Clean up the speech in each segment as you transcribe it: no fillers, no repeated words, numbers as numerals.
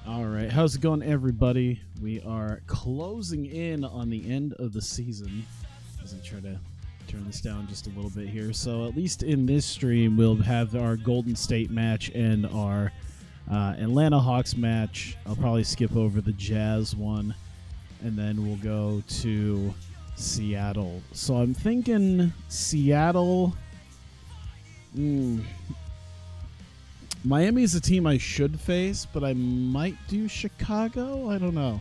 All right, how's it going, everybody? We are closing in on the end of the season. As I try to turn this down just a little bit here. So at least in this stream, we'll have our Golden State match and our Atlanta Hawks match. I'll probably skip over the Jazz one, and then we'll go to Seattle. So I'm thinking Seattle. Miami is a team I should face, but I might do Chicago. I don't know.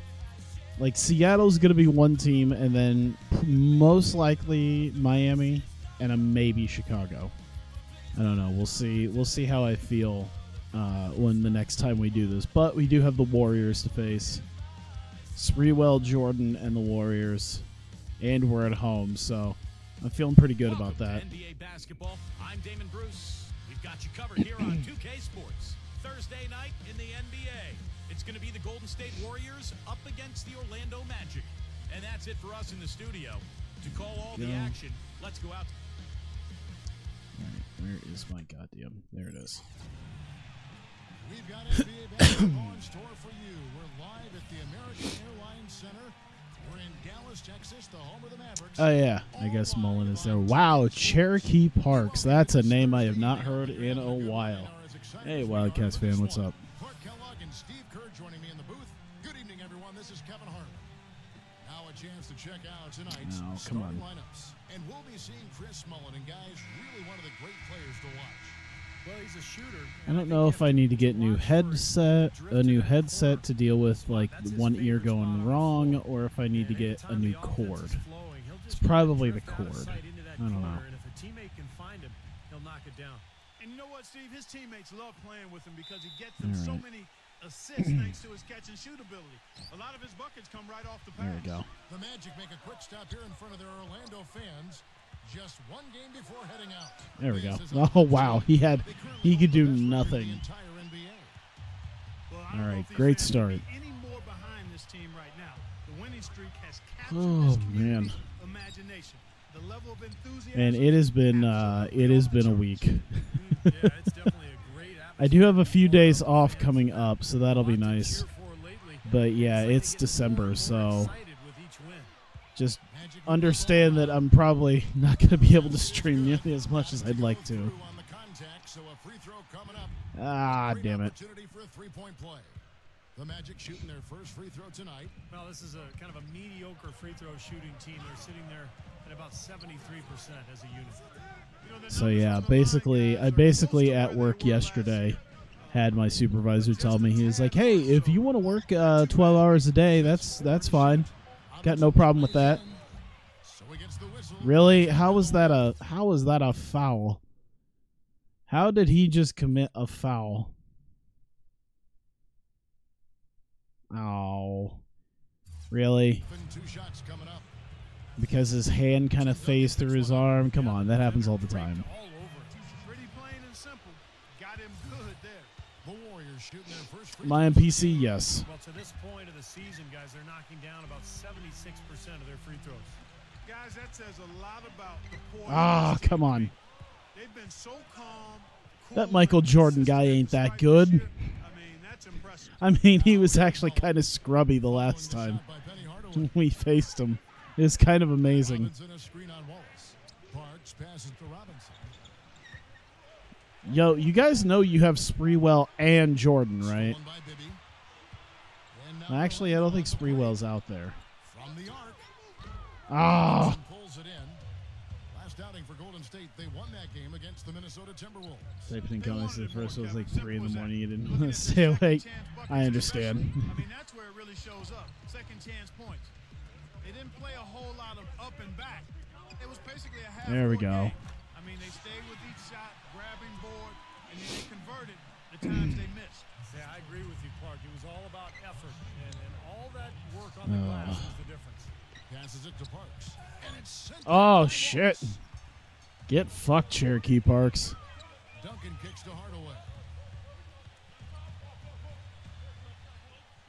Like, Seattle's going to be one team, and then most likely Miami, and a maybe Chicago. I don't know. We'll see. We'll see how I feel when the next time we do this. But we do have the Warriors to face. Sprewell, Jordan, and the Warriors. And we're at home, so I'm feeling pretty good about that. NBA basketball. I'm Damon Bruce. We've got you covered here on 2K Sports. Thursday night in the NBA. It's going to be the Golden State Warriors up against the Orlando Magic. And that's it for us in the studio. To call all the action, let's go out. All right, where is my goddamn? There it is. We've got NBA basketball in store for you. We're live at the American Airlines Center. We're in Dallas, Texas, the home of the Mavericks. Oh, yeah. I guess Mullen is there. Wow, Cherokee Parks. That's a name I have not heard in a while. Hey, Wildcats fan, what's up? Clark Kellogg and Steve Kerr joining me in the booth. Good evening, everyone. This is Kevin Harlan. Now a chance to check out tonight's starting lineups. And we'll be seeing Chris Mullen, and guys, really one of the great players to watch. Well, he's a shooter. I don't know if I need to get a new headset to deal with like one ear going wrong, or if I need to get a new cord. It's probably the cord. I don't know. And if a teammate can find him, he'll knock it down. And you know what, Steve? His teammates love playing with him because he gets them so many assists thanks to his catch and shoot ability. A lot of his buckets come right off the pass. There we go. The Magic make a quick stop here in front of their Orlando fans. Just one game before heading out. There we go. Oh, wow. He could do nothing. All right, great start. Any more behind this team right now? The winning streak has Oh, man. Imagination. The level of enthusiasm. And it has been a week. Yeah, it's definitely a great I do have a few days off coming up, so that'll be nice. But yeah, it's December, so just understand that I'm probably not going to be able to stream nearly as much as I'd like to. Ah, damn it. The Magic shooting their first free throw tonight. Well, this is a kind of a mediocre free throw shooting team. They're sitting there at about 73% as a unit. So yeah, I basically at work yesterday had my supervisor tell me, he was like, "Hey, if you want to work 12 hours a day, that's fine. Got no problem with that." Really? How was that a foul? How did he just commit a foul? Oh. Really? Because his hand kind of phased through his arm? Come on, that happens all the time. My MPC, yes. Well, to this point of the season, guys, they're knocking down about 76% of their free throws. Guys, that says a lot about the poise. Ah, come on. They've been so calm. That Michael Jordan guy ain't that good. I mean, that's impressive. I mean, he was actually kind of scrubby the last time we faced him. It was kind of amazing. Yo, you guys know you have Sprewell and Jordan, right? Actually, I don't think Sprewell's out there. Ah! Typing comments at first, it was like 3 in the morning. You didn't want to stay awake. I understand. I mean, that's where it really shows up. Second chance points. They didn't play a whole lot of up and back. It was basically a half. There we go. Game. I mean, they stayed with each shot, grabbing board, and then they converted the times they missed. Yeah, I agree with you, Clark. It was all about effort, and all that work on the glass was the difference. Passes it to Parks. And it's sent Oh, shit. Get fucked, Cherokee Parks. Duncan kicks to Hardaway.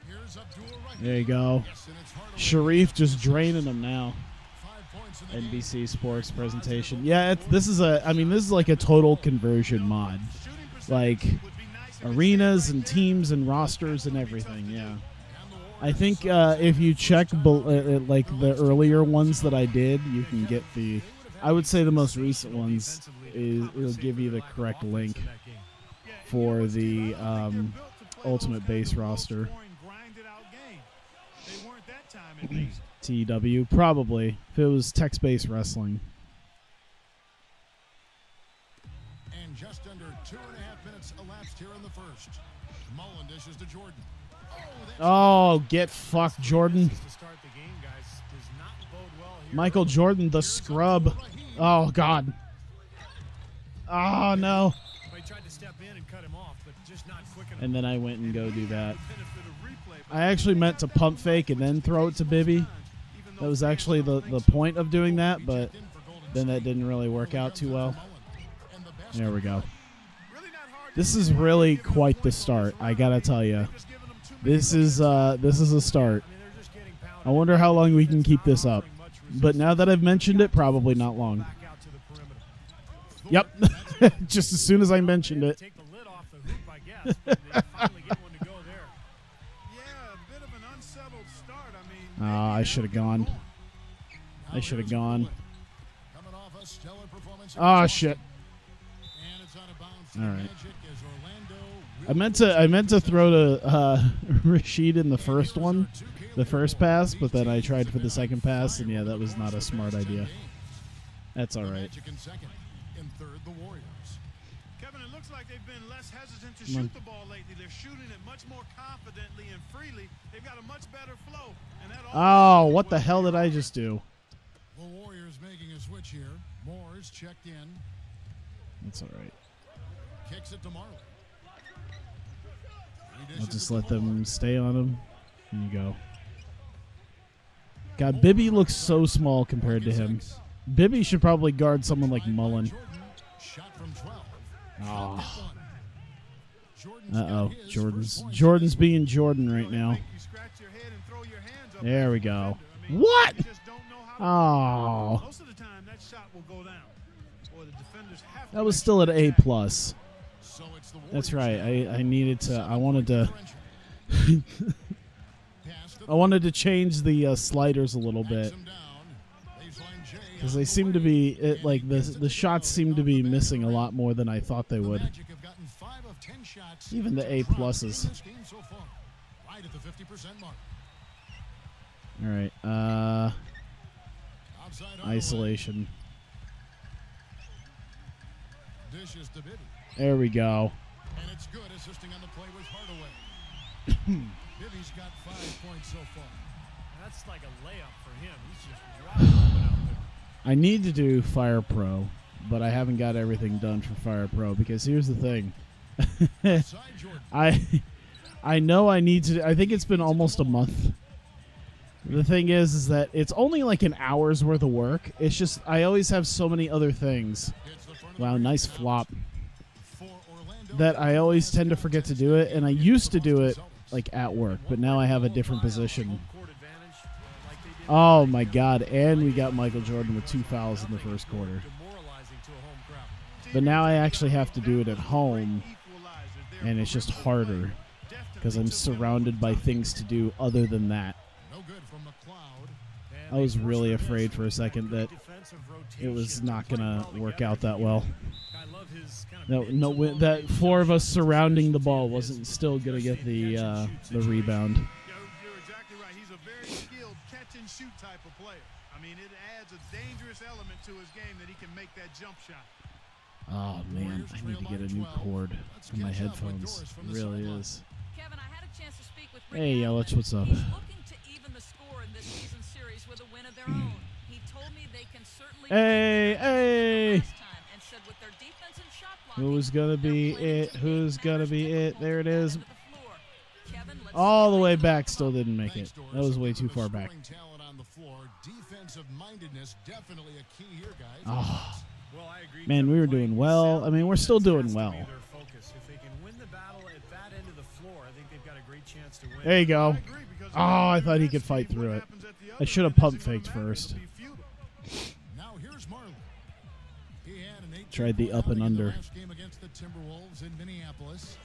Here's Abdul right. There you go. Sharif just draining them now. NBC Sports presentation. Yeah, this is like a total conversion mod. Like, arenas and teams and rosters and everything. Yeah, I think if you check like the earlier ones that I did, you can get the. I would say the most recent ones it'll give you the correct link for the Ultimate Base roster. TW probably if it was text-based wrestling. And just under 2.5 minutes elapsed here in the first. Mullen dishes to Jordan. Oh, get fucked, Jordan. Michael Jordan, the scrub. Oh, God. Oh, no. And then I went and go do that. I actually meant to pump fake and then throw it to Bibby. That was actually the point of doing that, but then that didn't really work out too well. There we go. This is really quite the start, I gotta tell you. This is a start. I wonder how long we can keep this up. But now that I've mentioned it, probably not long. Yep. Just as soon as I mentioned it. I should have gone. I should have gone. Oh, shit. All right. I meant to throw to Rashid in the first one, the first pass, but then I tried for the second pass, and yeah, that was not a smart idea. That's all right. Kevin, it looks like they've been less hesitant to shoot the ball lately. They're shooting it much more confidently and freely. They've got a much better flow. And that oh, what the hell did I just do? The Warriors making a switch here. Moore's checked in. That's all right. Kicks it to Marley. I'll just let them stay on him. There you go. God, Bibby looks so small compared to him. Bibby should probably guard someone like Mullen. Oh. Uh-oh. Jordan's being Jordan right now. There we go. What? Oh. That was still at A+. That's right. I needed to. I wanted to. I wanted to change the sliders a little bit because they seem to be like the shots seem to be missing a lot more than I thought they would. Even the A+. All right. Isolation. There we go. And it's good. Assisting on the play was Hardaway. Bibby's got 5 points so far. That's like a layup for him. He's just driving up and out there. I need to do Fire Pro, but I haven't got everything done for Fire Pro because here's the thing. I know I need to. I think it's been almost a month. The thing is that it's only like an hour's worth of work. It's just I always have so many other things. Wow, nice flop. That I always tend to forget to do it, and I used to do it like at work, but now I have a different position. Oh my God, and we got Michael Jordan with 2 fouls in the first quarter. But now I actually have to do it at home, and it's just harder because I'm surrounded by things to do other than that. I was really afraid for a second that it was not going to work out that well. No, that 4 of us surrounding the ball wasn't still going to get the rebound. You're exactly right. He's a very skilled catch-and-shoot type of player. I mean, it adds a dangerous element to his game that he can make that jump shot. Oh, man, I need to get a new cord for my headphones. It really is. Kevin, I had a chance to speak with Hey, Yelich, what's up? He's looking to even the score in this season series with a win of their own. He told me they can certainly Hey. and said with their defense and shot Who's gonna be it? Who's gonna be it? There it is. Kevin, All the way back, still didn't make it. That was way too far back. Oh, man, we were doing well. I mean, we're still doing well. There you go. Oh, I thought he could fight through it. I should have pump faked first. He had an 8 Tried the up and under. game against the Timberwolves in Minneapolis.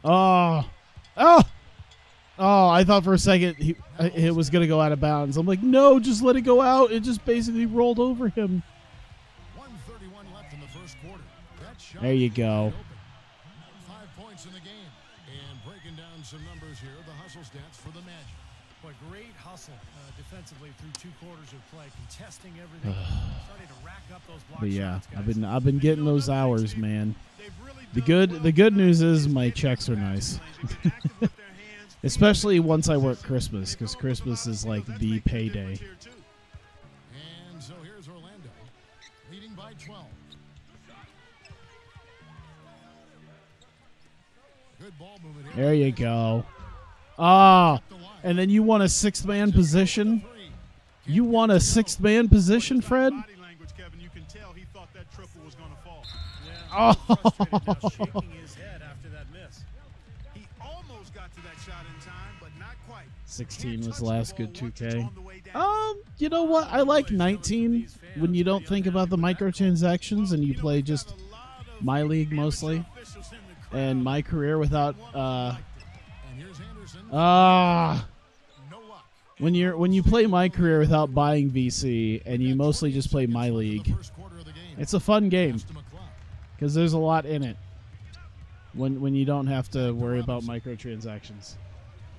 Oh. Oh. Oh, I thought for a second it was going to go out of bounds. I'm like, no, just let it go out. It just basically rolled over him. 1:31 left in the first quarter. That shot There you go. 5 points in the game. And breaking down some numbers here, the hustle stats for the Magic. But great hustle defensively through 2 quarters of play, contesting everything, starting to rack up those block But yeah, shots, guys. I've been getting those hours, man. The good news is my checks are nice. Especially once I work Christmas, because Christmas is like the payday. And so here's Orlando, leading by 12. Good ball movement here. There you go. Ah, and then you want a 6th-man position? You want a 6th-man position, Fred? Body language, Kevin, you can tell he thought that triple was going to fall. Oh. Frustrated now, shaking his head after that miss. He almost got to that shot in time, but not quite. 16 was the last good 2K. You know what? I like 19 when you don't think about the microtransactions and you play just my league mostly. And my career without when you play my career without buying VC and you mostly just play my league, it's a fun game because there's a lot in it when you don't have to worry about microtransactions.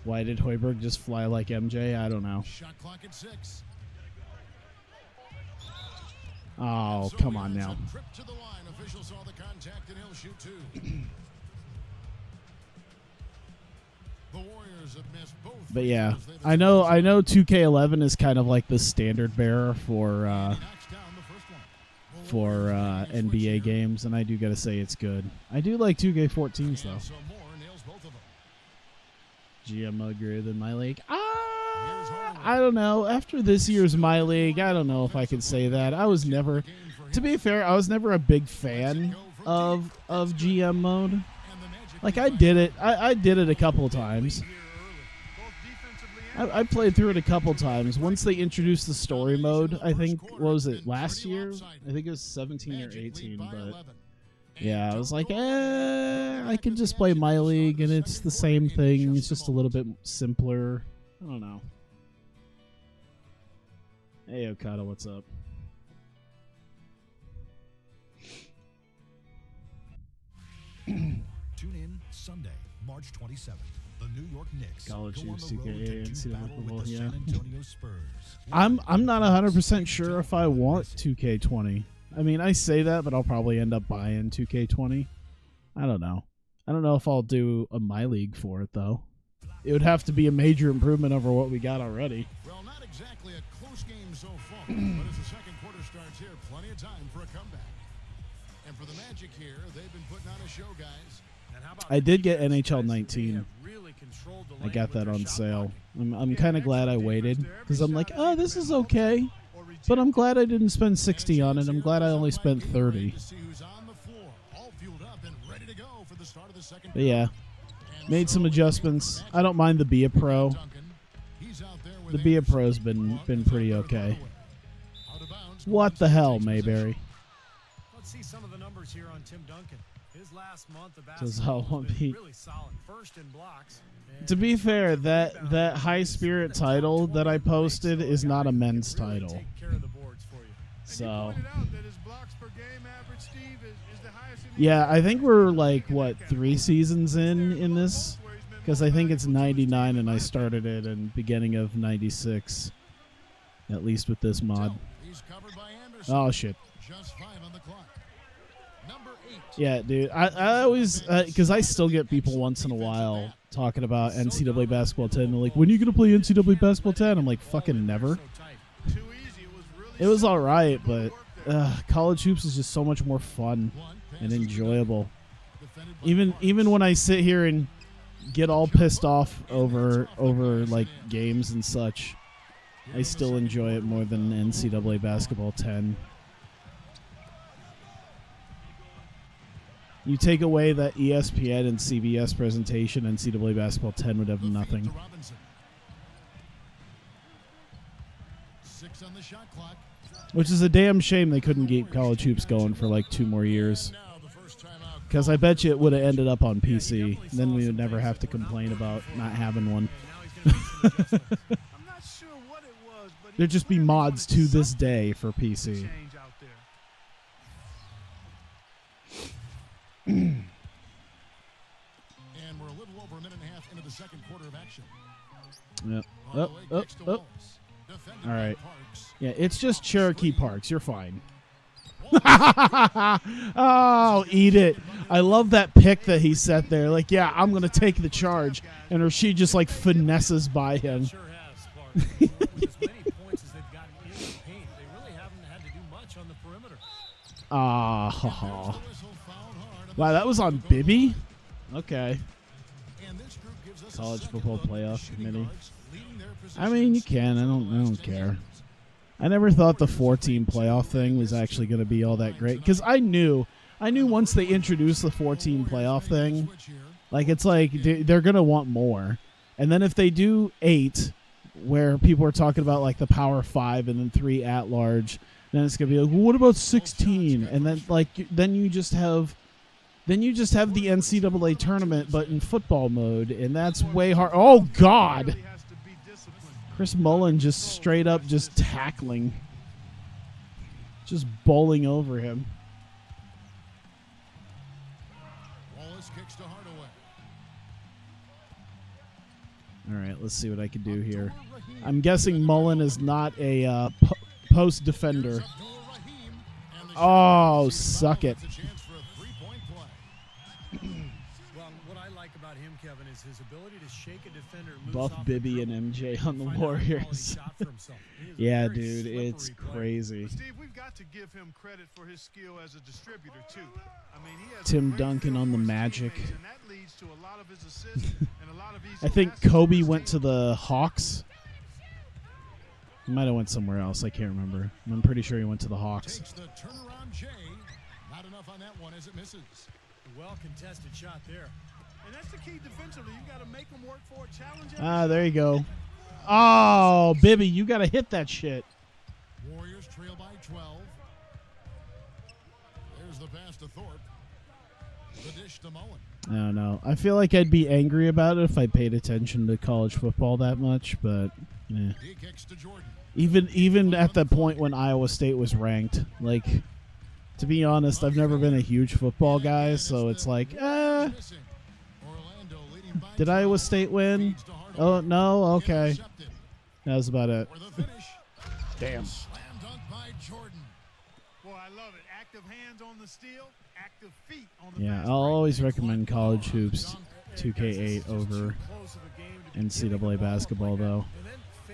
Why did Hoiberg just fly like MJ? I don't know. Shot clock at 6. Oh, come on now. Trip to the line. Official saw the contact and he'll shoot 2. The Warriors have missed both. But yeah, I know 2K11 is kind of like the standard bearer for NBA games, and I do gotta say it's good. I do like 2K14s though. GM greater than my league. I don't know. After this year's my league, I don't know if I can say that. I was never, to be fair, I was never a big fan of GM mode. Like I did it. I did it a couple of times. I played through it a couple times. Once they introduced the story mode, I think, what was it, last year? I think it was 17 or 18, but yeah, I was like, I can just play my league, and it's the same thing. It's just a little bit simpler. I don't know. Hey, Okada, what's up? Tune in Sunday, March 27th. The New York Knicks College go on Hoops the road 2K to and do battle football, with the yeah. San Antonio Spurs. I'm not 100% sure if I want 2K20. I mean, I say that, but I'll probably end up buying 2K20. I don't know. I don't know if I'll do a my league for it though. It would have to be a major improvement over what we got already. Well, not exactly a close game so far, but as the second quarter starts here, plenty of time for a comeback. And for the Magic here, they've been putting on a show, guys. I did get NHL 19. I got that on sale. I'm kind of glad I waited because I'm like, oh, this is okay. But I'm glad I didn't spend 60 on it. I'm glad I only spent 30. But yeah, made some adjustments. I don't mind the Be a Pro. The Be a Pro's been pretty okay. What the hell, Mayberry? Let's see some of the numbers here on Tim Duncan. His last month of Does all basketball one has been be- really solid. First in blocks. To be fair, that high spirit title that I posted is not a men's title. Take care of the boards for you. So Pointed out that his blocks per game average, Steve, is the highest in the yeah, I think we're like what 3 seasons in this, because I think it's 99 and I started it in beginning of 96, at least with this mod. He's covered by Anderson. Oh shit. Just 5 on the clock. Number 8. Yeah, dude. I always because I still get people once in a while talking about NCAA basketball 10. They're like, when are you gonna play NCAA basketball 10? I'm like, fucking never. It was all right, but college hoops is just so much more fun and enjoyable. Even when I sit here and get all pissed off over like games and such, I still enjoy it more than NCAA basketball 10. You take away that ESPN and CBS presentation, NCAA basketball 10 would have nothing. 6 on the shot clock. Which is a damn shame they couldn't keep college hoops going for like 2 more years. Now the first time out Because I bet you it would have ended up on PC. Then we would never have to complain about not having one. There'd just be mods to this day for PC. And we're a little over a minute and a half into the second quarter of action. Yep. All right. Yeah, it's just Cherokee Parks. You're fine. Oh, eat it. I love that pick that he set there. Like, yeah, I'm going to take the charge. And Rashid just, like, finesses by him. Sure has, Clark. With as many points as they've gotten in the paint, they really haven't had to do much on the perimeter. Wow, that was on Bibby? Okay. College football playoff committee. I mean, you can. I don't care. I never thought the 4-team playoff thing was actually going to be all that great because I knew once they introduced the 4-team playoff thing, like it's like they're going to want more. And then if they do 8, where people are talking about like the Power 5 and then 3 at large, then it's going to be like, well, what about 16? And then then you just have the NCAA tournament, but in football mode, and that's way hard. Oh God. Chris Mullen just straight up just tackling. Just bowling over him. Wallace kicks to Hardaway. All right, let's see what I can do here. I'm guessing Mullen is not a post defender. Oh, suck it. His ability to shake a defender loose Buff off Bibby the and dribble MJ on the and find out a quality Warriors. shot for himself. He is a Yeah, very dude, slippery it's player. crazy. Steve, we've got to give him credit for his skill as a distributor too. I mean, he has Tim a great Duncan feel on the for his Magic. teammates, and that leads to a lot of his assists and a lot of easy I think passes Kobe for his went to team. the Hawks. He might have went somewhere else. I can't remember. I'm pretty sure he went to the Hawks. Takes the turnaround J. Not enough on that one as it misses. Well contested shot there. And that's the key defensively. You got to make them work for it, challenge every Ah, shot. there you go. Oh, Bibby, you got to hit that shit. Warriors trail by 12. There's the pass to Thorpe. The dish to Mullen. I don't know. I feel like I'd be angry about it if I paid attention to college football that much, but eh. He kicks to Jordan. Even at the point when Iowa State was ranked, like, to be honest, I've never been a huge football guy, so it's like, Missing. Orlando leading by did Iowa 12. State win? Feeds to Hardaway. Oh, no? Okay. Intercepted. That was about it. For the finish. Damn. Slam dunk by Jordan. Boy, I love it. Active hands on the steal, active feet on the Yeah, fast I'll break. always recommend College Hoops 2K8 over NCAA basketball, though.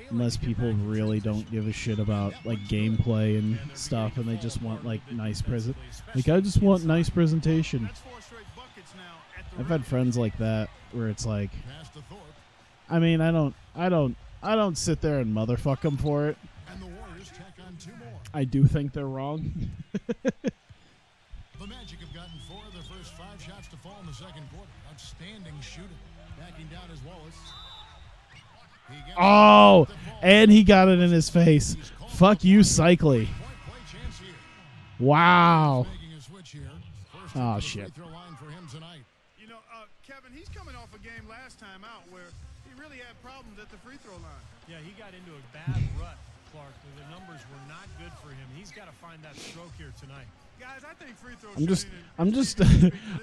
Unless people really don't give a shit about like gameplay and stuff, and they just want like nice present. Like I just want nice presentation. That's 4 straight buckets now at the I've rim. had friends like that where it's like, Pass to Thorpe. I mean, I don't sit there and motherfuck them for it. And the Warriors tack on 2 more. I do think they're wrong. The Magic have gotten 4 of their first 5 shots to fall in the second quarter. Outstanding shooting. Backing down is Wallace. He gets Oh, the ball. and he got it in his face. He's called Fuck for you, point Cycly. play chance here. Wow. Making a switch here. First Oh, to the shit. free throw line for him tonight. You know, Kevin, he's coming off a game last time out where he really had problems at the free throw line. Yeah, he got into a bad rut, Clark. The numbers were not good for him. He's got to find that stroke here tonight. Guys, I think free throw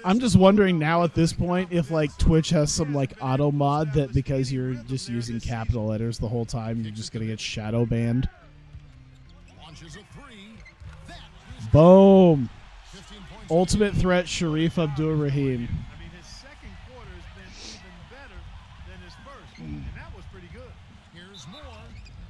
I'm just wondering now at this point if like Twitch has some like auto mod that because you're just using capital letters the whole time, you're just gonna get shadow banned. Launches a 3. That is Boom. 15 points. Ultimate threat Sharif Abdur-Rahim. I mean, his second quarter has been even better than his first, and that was pretty good. Here's more.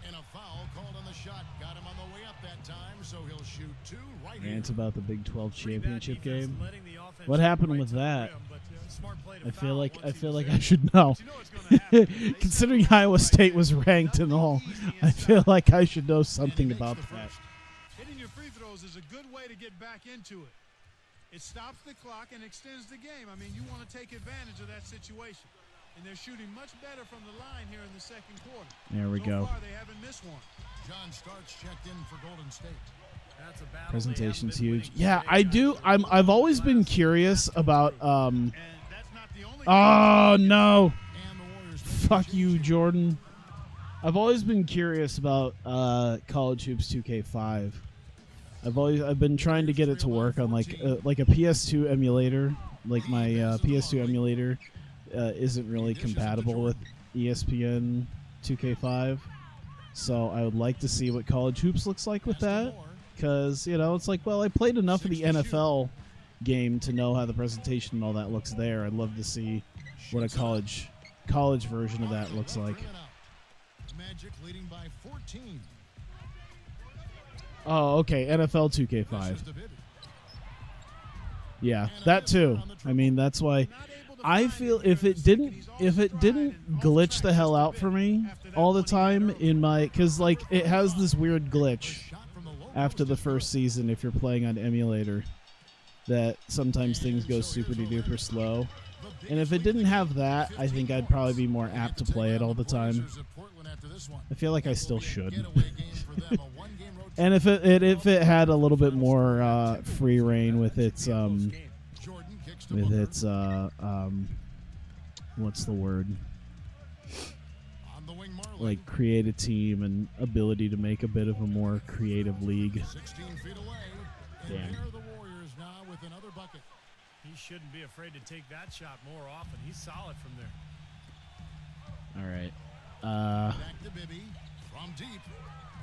And a foul called on the shot. Got him on the way up that time, so he'll shoot 2 right here. Rant about the Big 12 championship Defense game. letting the offense What happened right with to the that? rim, but, smart play to I foul once he feel was like there. I should know. But you know what's gonna happen. They Considering still Iowa got State right was there. ranked and all, I feel like I should know something about that. Hitting your free throws is a good way to get back into it. It stops the clock and extends the game. I mean, you want to take advantage of that situation. And they're shooting much better from the line here in the second quarter. There we So go. far, they haven't missed one. John Starks checked in for Golden State. Presentation's huge. Yeah, I do. I've always been curious about. Oh no! Fuck you, Jordan. I've always been curious about College Hoops 2K5. I've been trying to get it to work on like a PS2 emulator. Like my PS2 emulator isn't really compatible with ESPN 2K5, so I would like to see what College Hoops looks like with that. Because, you know, it's like, well, I played enough of the NFL game to know how the presentation and all that looks there. I'd love to see what a college version of that looks like. Magic leading by 14. Oh, okay, NFL 2K5. Yeah, that too. I mean, that's why I feel if it didn't glitch the hell out for me all the time in my, because like it has this weird glitch after the first season if you're playing on emulator that sometimes things go super duper slow, and if it didn't have that, I think I'd probably be more apt to play it all the time. I feel like I still should. And if it had a little bit more free reign with its what's the word, like create a team and ability to make a bit of a more creative league. 16 feet away. Damn. And there are the Warriors now with another bucket. He shouldn't be afraid to take that shot more often. He's solid from there. All right. Back to Bibby from deep.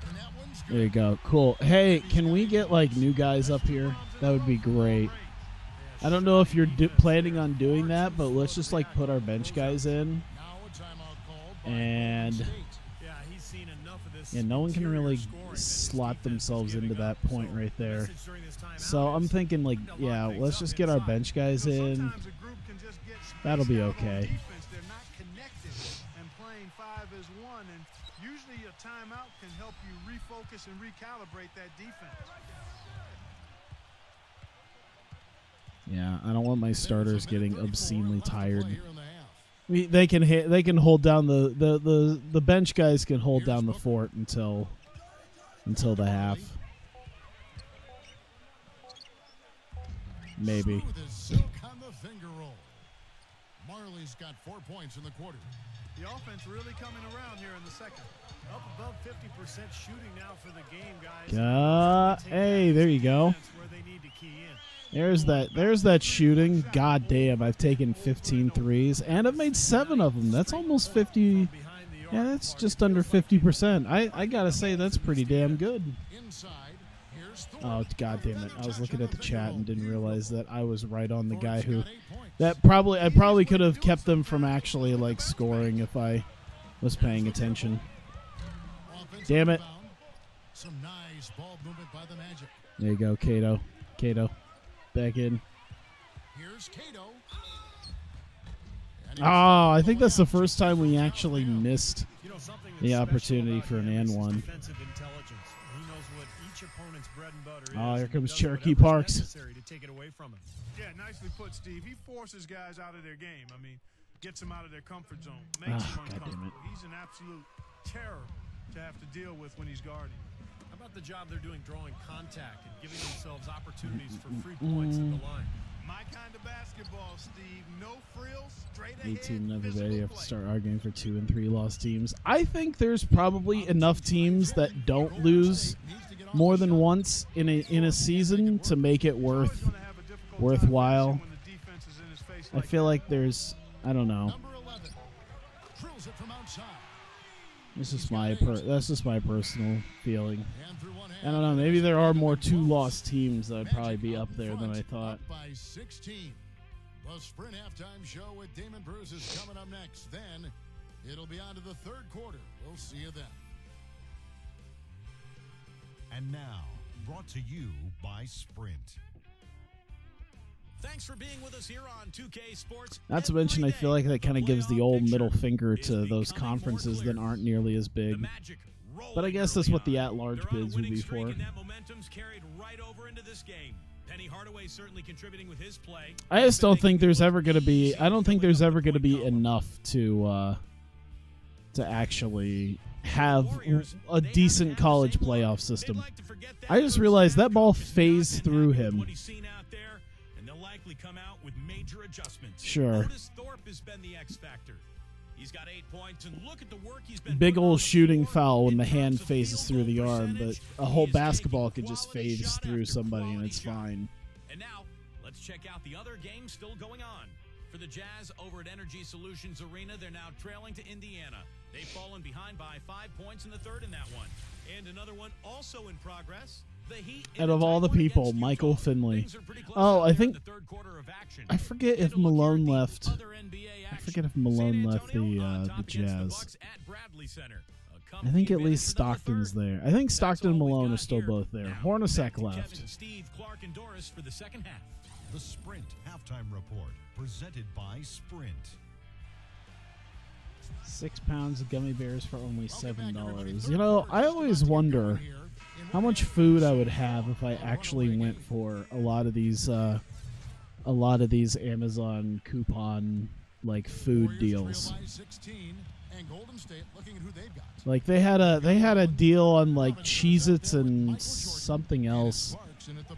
And that one's good. There you go. Cool. Hey, can we get like new guys up here? That would be great. I don't know if you're planning on doing that, but let's just like put our bench guys in. Now a timeout called by And Golden State. Yeah, he's seen enough of this. yeah, no one can really slot themselves into that point right there. So I'm thinking like, yeah, let's just get our bench guys in. That'll be okay. They're not connected, and playing 5 as 1, and usually a timeout can help you refocus and recalibrate that defense. Yeah, I don't want my starters getting obscenely tired. Here in the half. They can hold down the bench guys can hold down the fort until the half. Maybe. Smooth as silk on the finger roll. Marley's got 4 points in the quarter. The offense really coming around here in the second. Up above 50% shooting now for the game, guys. Hey, there you go. Where they need to key in. There's that shooting. God damn, I've taken 15 threes, and I've made 7 of them. That's almost 50. Yeah, that's just under 50%. I gotta say, that's pretty damn good. Inside, here's Thorpe. Oh, god damn it. I was looking at the chat and didn't realize that I was right on the guy who... I probably could have kept them from actually, like, scoring if I was paying attention. Offensive Damn it. rebound. Some nice ball movement by the Magic. There you go, Cato. Back in. Here's Cato. Oh, I think that's the first time we actually missed You know, something the that's opportunity special for an about him and is his one. defensive intelligence. He knows what each opponent's bread and butter Oh, is, here and he comes does Cherokee whatever's Parks. necessary to take it away from him. Yeah, nicely put, Steve. He forces guys out of their game. I mean, gets them out of their comfort zone, makes them God damn uncomfortable. He's an absolute terror to have to deal with when he's guarding. How about the job they're doing drawing contact and giving themselves opportunities for free points at the line? My kind of basketball, Steve. No frills, straight ahead. 18 and everybody physical have to play. start arguing for 2 and 3 lost teams. I think there's probably enough teams that don't lose more than once in a season to make it worthwhile. I feel like there's, I don't know. Number 11 drills it from outside. That's just my personal feeling. And through one I hand. don't know. Maybe there are more 2 lost teams that would probably be up there than I thought. Up by 16. The Sprint halftime show with Damon Bruce is coming up next. Then it'll be on to the third quarter. We'll see you then. And now, brought to you by Sprint. Thanks for being with us here on 2K Sports. Not to mention, I feel like that kind of gives the old middle finger to those conferences that aren't nearly as big. But I guess that's what the at-large bids would be for. That momentum's carried right over into this game. Penny Hardaway certainly contributing with his play. I just don't think there's ever going to be. I don't think there's ever going to be enough to to actually have a decent college playoff system. I just realized that ball phased through him. Sure. Big old shooting foul when the hand phases through the arm, but a whole basketball could just phase through somebody and it's fine. And now, let's check out the other games still going on. For the Jazz over at Energy Solutions Arena, they're now trailing to Indiana. They've fallen behind by 5 points in the third in that one. And another one also in progress. The Heat out of all the people, Michael Finley. Oh, I think I forget if Malone left. I forget if Malone left the Jazz. I think at least Stockton's there. I think Stockton and Malone are still both there. Hornacek left. Steve, Clark, and Doris for the second half. The Sprint Halftime Report, presented by Sprint. 6 pounds of gummy bears for only $7. You know, I always wonder how much food I would have if I actually went for a lot of these Amazon coupon like food deals. Like they had a deal on like Cheez-Its and something else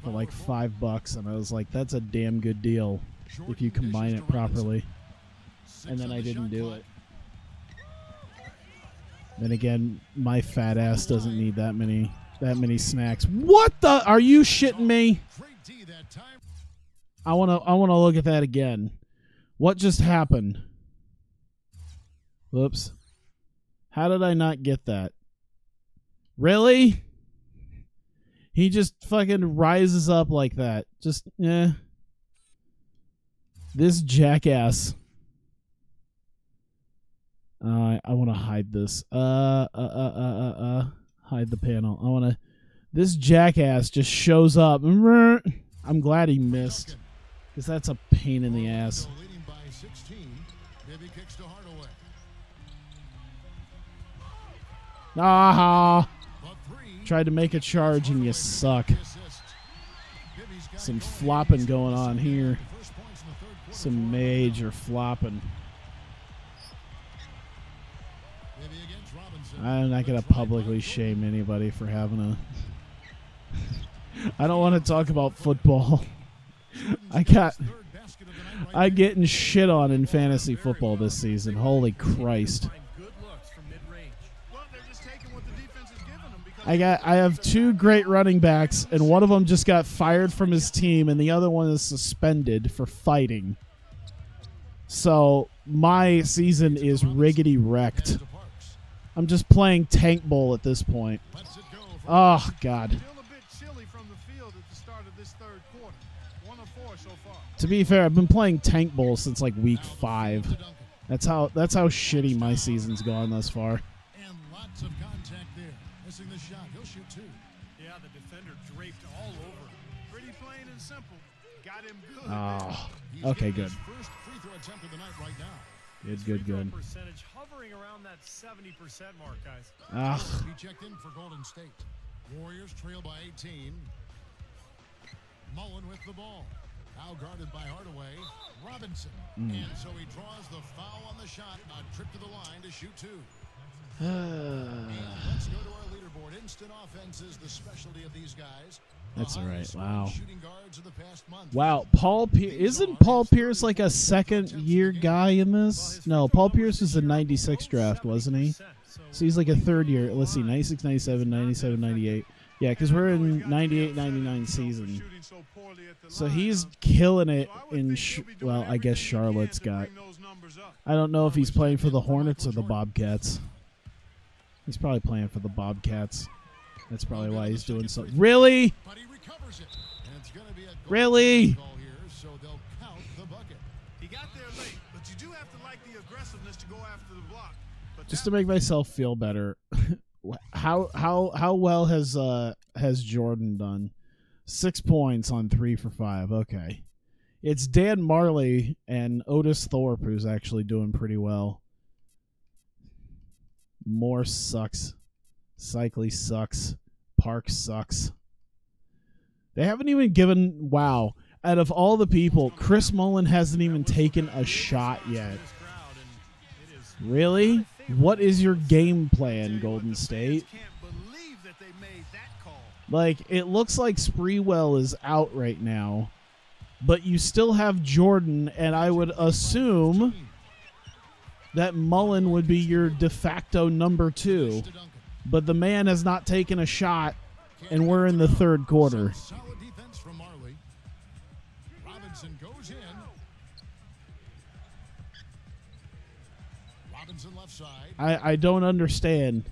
for like $5, and I was like, that's a damn good deal if you combine it properly. And then I didn't do it. Then again, my fat ass doesn't need that many snacks. What the? Are you shitting me? I wanna look at that again. What just happened? Whoops. How did I not get that? Really? He just fucking rises up like that. Just this jackass. I want to hide this. Hide the panel. I want to. This jackass just shows up. I'm glad he missed, because that's a pain in the ass. Ah! Tried to make a charge and you suck. Some flopping going on here. Some major flopping. I'm not going to publicly shame anybody for having a... I don't want to talk about football. I'm getting shit on in fantasy football this season. Holy Christ. I have 2 great running backs, and one of them just got fired from his team, and the other one is suspended for fighting. So my season is riggedy wrecked. I'm just playing Tank Bowl at this point. Oh, God. To be fair, I've been playing Tank Bowl since like week 5. That's how shitty my season's gone thus far. And lots of contact there. Missing the shot. He'll shoot 2. Yeah, the defender draped all over. Pretty plain and simple. Got him good. Oh, okay, good. First free throw attempt of the night right now. Good. Percentage hovering around that 70% mark, guys. He checked in for Golden State. Warriors trail by 18. Mullen with the ball. Now guarded by Hardaway. Robinson. And so he draws the foul on the shot. A trip to the line to shoot 2. And let's go to our leaderboard. Instant offense is the specialty of these guys. That's all right. Wow. Shooting guards of the past month. Wow. Isn't Paul Pierce like a second-year guy in this? No, Paul Pierce was a 96 draft, wasn't he? So he's like a third year. Let's see, 96, 97, 97, 98. Yeah, because we're in 98, 99 season. So he's killing it in, well, I guess Charlotte's got. I don't know if he's playing for the Hornets or the Bobcats. He's probably playing for the Bobcats. That's probably why he's doing so. Really? Really? He got there late, but you do have to like the aggressiveness to go after the block. Just to make myself feel better, how well has Jordan done? 6 points on 3 for 5. Okay, it's Dan Marley and Otis Thorpe who's actually doing pretty well. Moore sucks. Cycli sucks. Park sucks. They haven't even given... Wow. Out of all the people, Chris Mullen hasn't even taken a shot yet. Really? What is your game plan, Golden State? Like, it looks like Spreewell is out right now, but you still have Jordan, and I would assume that Mullen would be your de facto number 2. But the man has not taken a shot, and we're in the third quarter. Solid defense from Marley. Robinson goes in. Robinson left side. I don't understand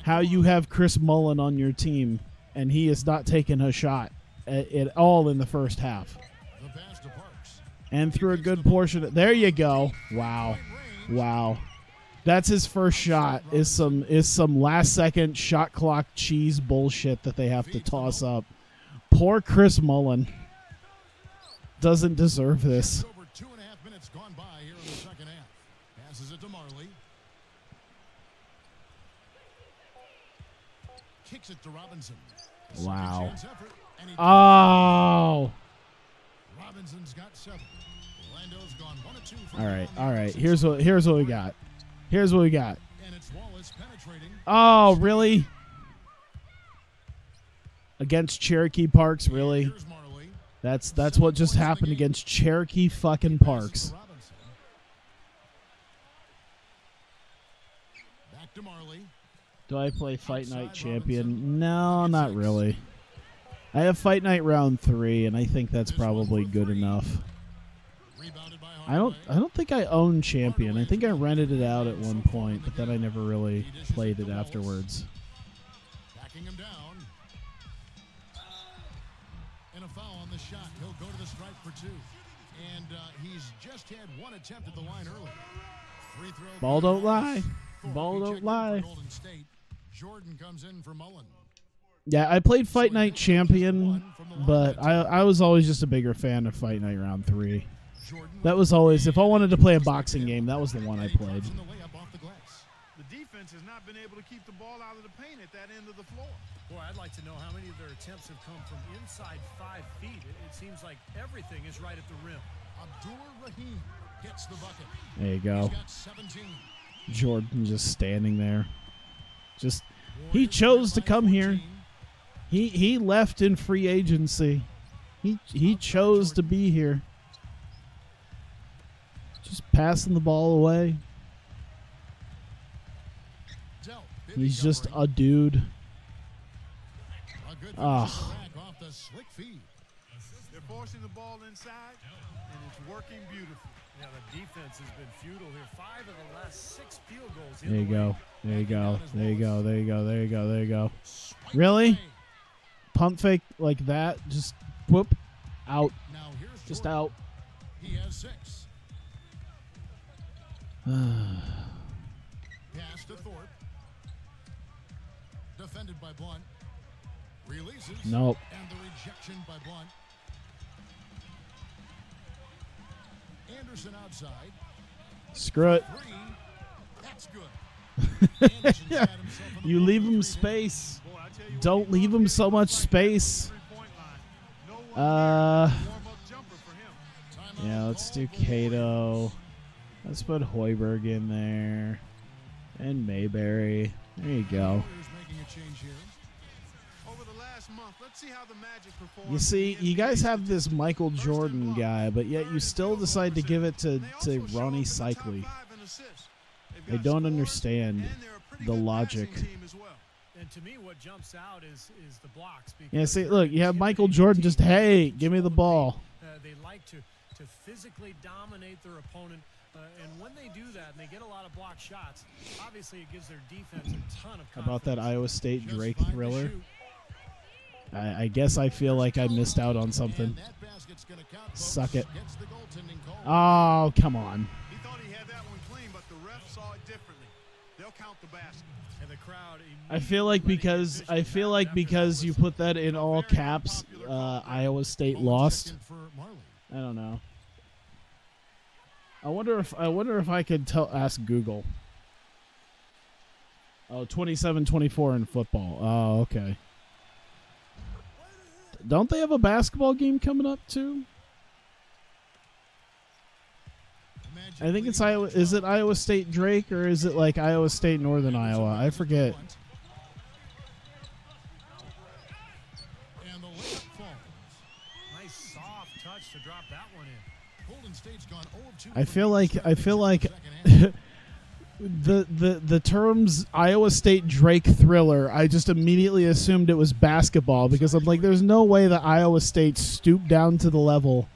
how you have Chris Mullen on your team, and he has not taken a shot at all in the first half. The pass to Parks. And through a good portion of, there you go. Wow. Wow. That's his first shot. Is some last second shot clock cheese bullshit that they have to toss up. Poor Chris Mullen. Doesn't deserve this. Over 2.5 minutes gone by here in the second half. Passes it to Marley. Kicks it to Robinson. Wow. Effort, Oh. Robinson's got 7. Orlando's gone 1 of 2. All right. Here's what we got. Here's what we got. And it's Wallace penetrating. Oh, really? Against Cherokee Parks, really? Here's Marley. That's what just happened against Cherokee fucking Parks. Back to Marley. Do I play Fight Night Champion? No, not really. I have Fight Night Round 3, and I think that's probably good enough. I don't think I own Champion. I think I rented it out at one point, but then I never really played it afterwards. Backing him down. And a foul on the shot. He'll go to the stripe for 2. And he's just had 1 attempt at the line early. Free throw. Ball don't lie. Ball don't lie. Golden State. Jordan comes in for Mullen. Yeah, I played Fight Night Champion, but I was always just a bigger fan of Fight Night Round 3. That was always, if I wanted to play a boxing game, that was the one I played. The defense has not been able to keep the ball out of the paint at that end of the floor. Boy, I'd like to know how many of their attempts have come from inside 5 feet. It seems like everything is right at the rim. Abdur-Rahim gets the bucket. There you go. He's got 17. Jordan just standing there. He chose to come here. He left in free agency. He chose to be here. Just passing the ball away. He's just a dude. Ah. They're forcing the ball inside, and it's working beautifully. Yeah, the defense has been futile here. 5 of the last 6 field goals. There you go. There you go. There you go. There you go. There you go. There you go. Really? Pump fake like that? Just whoop. Out. Just out. He has 6. Pass to Thorpe. Defended by Blunt. Releases. Nope. And the rejection by Blunt. Anderson outside. Screw it. 3. That's good. Anderson's got himself in the You leave him space. Don't leave him so much space. Yeah, let's do Cato. Let's put Hoiberg in there. And Mayberry. There you go. You see, you guys have this Michael Jordan guy, but yet you still decide to give it to Ronnie Cycli. I don't understand the logic. And to me, what jumps out is the blocks. Yeah, see, look, you have Michael Jordan just, hey, give me the ball. They like to physically dominate their opponent. And when they do that and they get a lot of block shots, obviously it gives their defense a ton of confidence. How about that Iowa State Drake thriller? I guess I feel like I missed out on something. Suck it. Oh, come on. He thought he had that one clean, but the ref saw it differently. They'll count the basket. And the crowd I feel like because you put that in all caps, Iowa State lost. I don't know. I wonder if I could ask Google. Oh, 27-24 in football. Oh, okay. Don't they have a basketball game coming up too? I think it's Iowa. Is it Iowa State Drake or is it like Iowa State Northern Iowa? I forget. And the layup falls. Nice soft touch to drop that one in. Golden State's gone 0-2. I feel like the terms Iowa State Drake Thriller, I just immediately assumed it was basketball because I'm like, there's no way that Iowa State stooped down to the level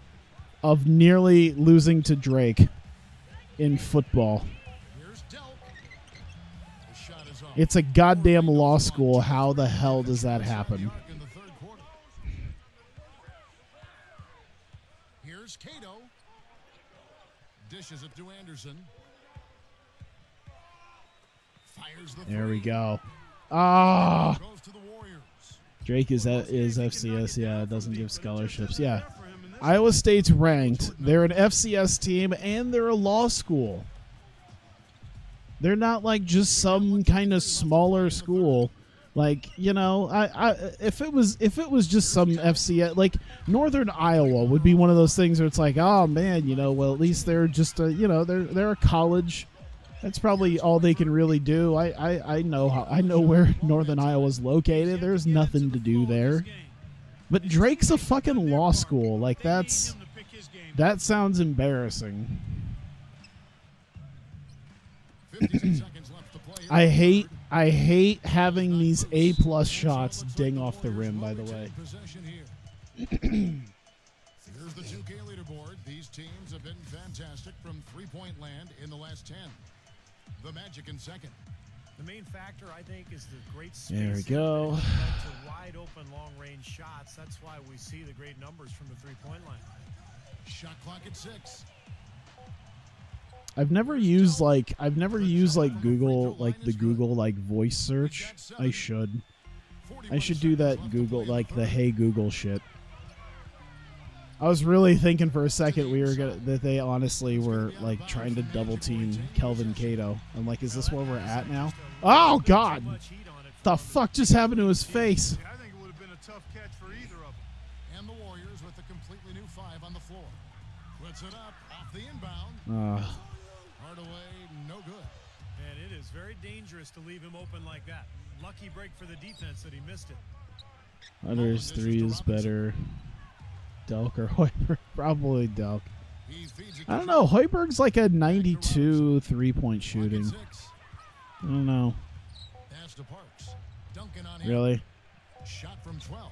of nearly losing to Drake in football. Here's Delk. The shot is off. It's a goddamn law school. How the hell does that happen? In the third quarter. Here's Cato. Dishes it to Anderson. Fires the There we three. go. Ah, Goes to the Warriors. Drake is FCS. Yeah, it doesn't give scholarships. Yeah, Iowa State's ranked. They're an FCS team and they're a law school. They're not like just some kind of smaller school. Like, you know, if it was just some FCS, like Northern Iowa would be one of those things where it's like, oh man, you know, well at least they're just a, you know, they're a college. That's probably all they can really do. I know where Northern Iowa's located. There's nothing to do there. But Drake's a fucking law school. Like that sounds embarrassing. 56 seconds left to play. I hate having these A+ shots ding off the rim, by the way. Possession here. Here's the 2K leaderboard. These teams have been fantastic from three-point land in the last 10. The Magic in second. The main factor, I think, is the great There we spacing go. that led to wide open, long-range shots. That's why we see the great numbers from the three-point line. Shot clock at 6. I've never used like Google, like the Google like voice search. I should do that Google, like the Hey Google shit. I was really thinking for a second that they honestly were like trying to double team Kelvin Cato. I'm like, is this where we're at now? Oh God! The fuck just happened to his face? I think it would have been a tough catch for either of them. And the Warriors with a completely new 5 on the floor. Puts it up off the inbound. Hardaway, no good. And it is very dangerous to leave him open like that. Lucky break for the defense that he missed it. Hunter's 3 is better. Delk or Hoiberg? Probably Delk. He feeds it I don't know. Hoiberg's like a 92 3-point shooting. I don't know. Pass to Parks. Duncan on him. Really? Shot from 12.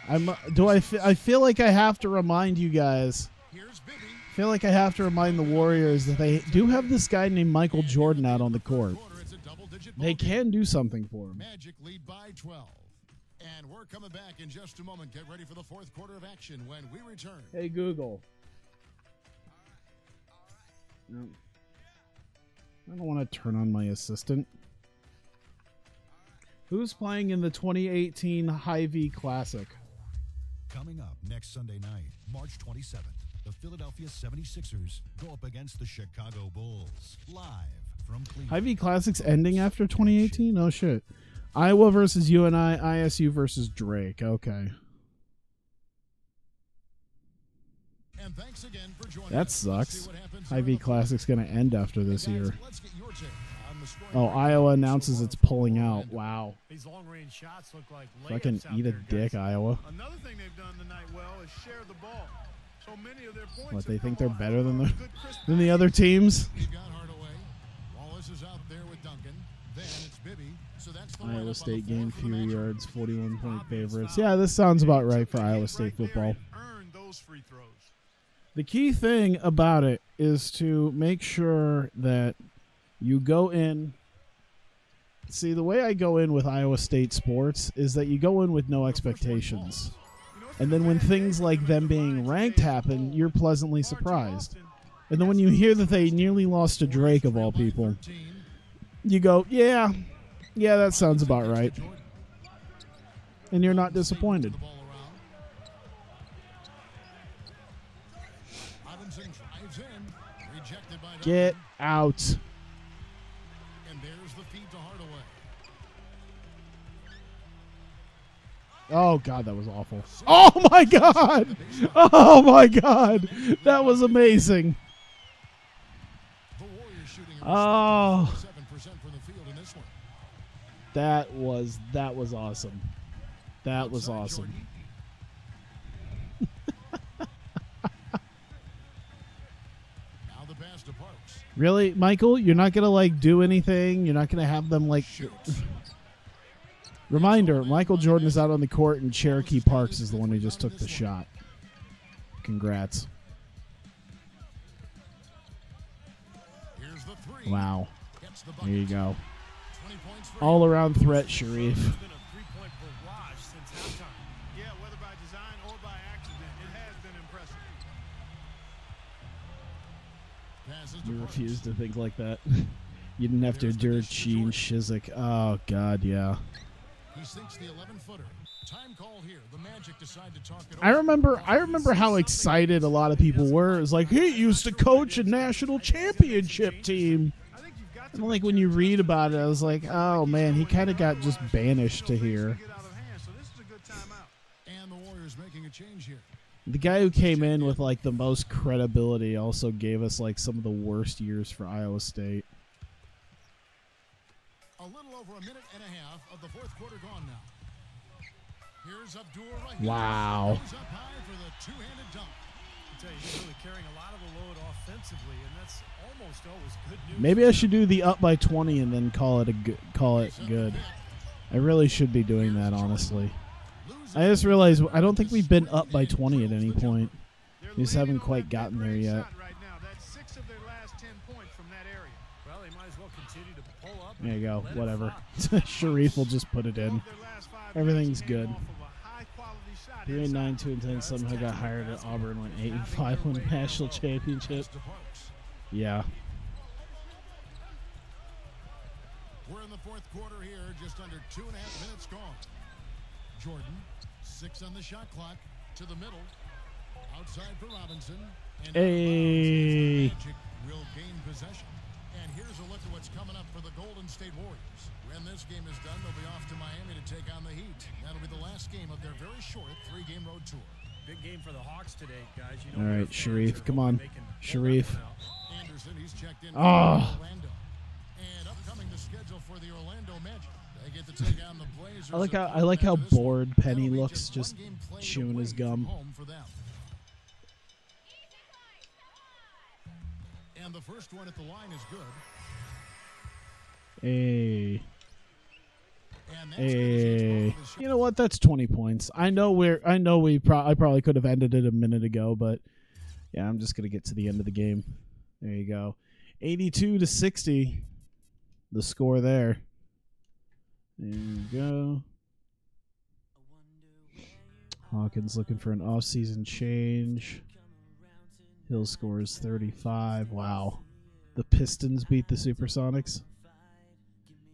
I feel like I have to remind you guys. Here's Bibby. I feel like I have to remind the Warriors that they do have this guy named Michael Jordan out on the court. It's a double-digit They ball game. can do something for him. Magic lead by 12. And we're coming back in just a moment. Get ready for the fourth quarter of action when we return. Hey Google. No. I don't want to turn on my assistant. Who's playing in the 2018 Hy-Vee Classic? Coming up next Sunday night, March 27th, the Philadelphia 76ers go up against the Chicago Bulls. Live from Cleveland. Hy-Vee Classic's ending after 2018? Oh shit. Iowa versus UNI, ISU versus Drake. Okay. And thanks again for joining That us. sucks. See what happens Hy-Vee here. Classic's going to end after this Guys, year. let's get your take on the scoring Oh, record Iowa so announces far it's for pulling out. Orlando. Wow. These long-range shots look like Fucking layups out eat a there, dick, guys. Iowa. Another thing they've done tonight well is share the ball. So many of their points What, have they think come they're off better than of the good crisp than the other teams? You got Hardaway. Wallace is out there with Duncan. Then it's Bibby. So that's the lineup on Iowa the State floor game, for the few Magic. yards, 41-point favorites. Yeah, this sounds about right for Iowa State football. Earn those free throws. The key thing about it is to make sure that you go in. See, the way I go in with Iowa State sports is that you go in with no expectations. And then when things like them being ranked happen, you're pleasantly surprised. And then when you hear that they nearly lost to Drake, of all people, you go, yeah, that sounds about right. And you're not disappointed. The ball around. Robinson drives in. Rejected by Get Duncan. out. And there's the feed to Hardaway. Oh, God, that was awful. Oh, my God. Oh, my God. That was amazing. Oh, 7% from the field in this one. that was awesome. That was Outside awesome. Jordan. Now the pass to Parks. Really, Michael? You're not gonna like do anything? You're not gonna have them like? Shoots. Reminder: Michael Jordan is out on the court, and Cherokee Parks is the one who just took the shot. Congrats! Here's the three. Wow. Gets the There you bucket. go. 20 points for All him. around threat, Sharif. It's been a three-point barrage since halftime. Yeah, whether by design or by accident, it has been impressive. Passes to You Parks. refuse to think like that. You didn't have to endure Chi and Shizik. Oh God, yeah. He sinks the 11-footer. Time call here. The Magic decide to talk it I over. remember how excited a lot of people were. It was like, he used to coach a national championship team. I think you've got And like when you read about it, I was like, oh man, he kind of got just banished to here. get out of hand, so this is a good timeout. And the Warriors making a change here. The guy who came in with like the most credibility also gave us like some of the worst years for Iowa State. A little over a minute and a half of the fourth quarter gone now. Here's Abdul right. Wow. Goes up high for the two-handed dunk. I tell you, he's really carrying a lot of the load offensively, and that's almost always good news. Maybe I should do the up by 20 and then call it good. I really should be doing that, honestly. I just realized I don't think we've been up by 20 at any point. They're We just leaning haven't on quite that gotten there mid-range yet. shot right now. That's 6 of their last 10 points from that area. Well, they might as well continue to pull up. There you go. Let it Whatever. fly. 'Sharif will just put it in. Of their last 5 Everything's games, came good. off of a high-quality shot 3 and inside. 9, 2 and 10. Somehow got hired at Auburn, went 8 and 5, won the national championship. Pass to Parks. Yeah. We're in the fourth quarter here, just under 2.5 minutes gone. Jordan, 6 on the shot clock, to the middle. Outside for Robinson. And Hey. Magic will gain possession. And here's a look at what's coming up for the Golden State Warriors. When this game is done, they'll be off to Miami to take on the Heat. That'll be the last game of their very short 3-game road tour. Big game for the Hawks today, guys. You All know, right, their fans Sharif, are come hoping on. they can pull that Sharif. one out. Anderson, he's checked in Ah. for Orlando. And upcoming the schedule for the Orlando Magic. They get to take on the Blazers. I like how after this one. bored Penny That'll be looks, just one game played chewing his away from gum. home for them. And the first one at the line is good. Hey. And that's Hey. You know what? That's 20 points. I probably could have ended it a minute ago, but yeah, I'm just going to get to the end of the game. There you go. 82-60. The score there. There you go. Hawkins looking for an off-season change. Hill scores 35. Wow. The Pistons beat the Supersonics.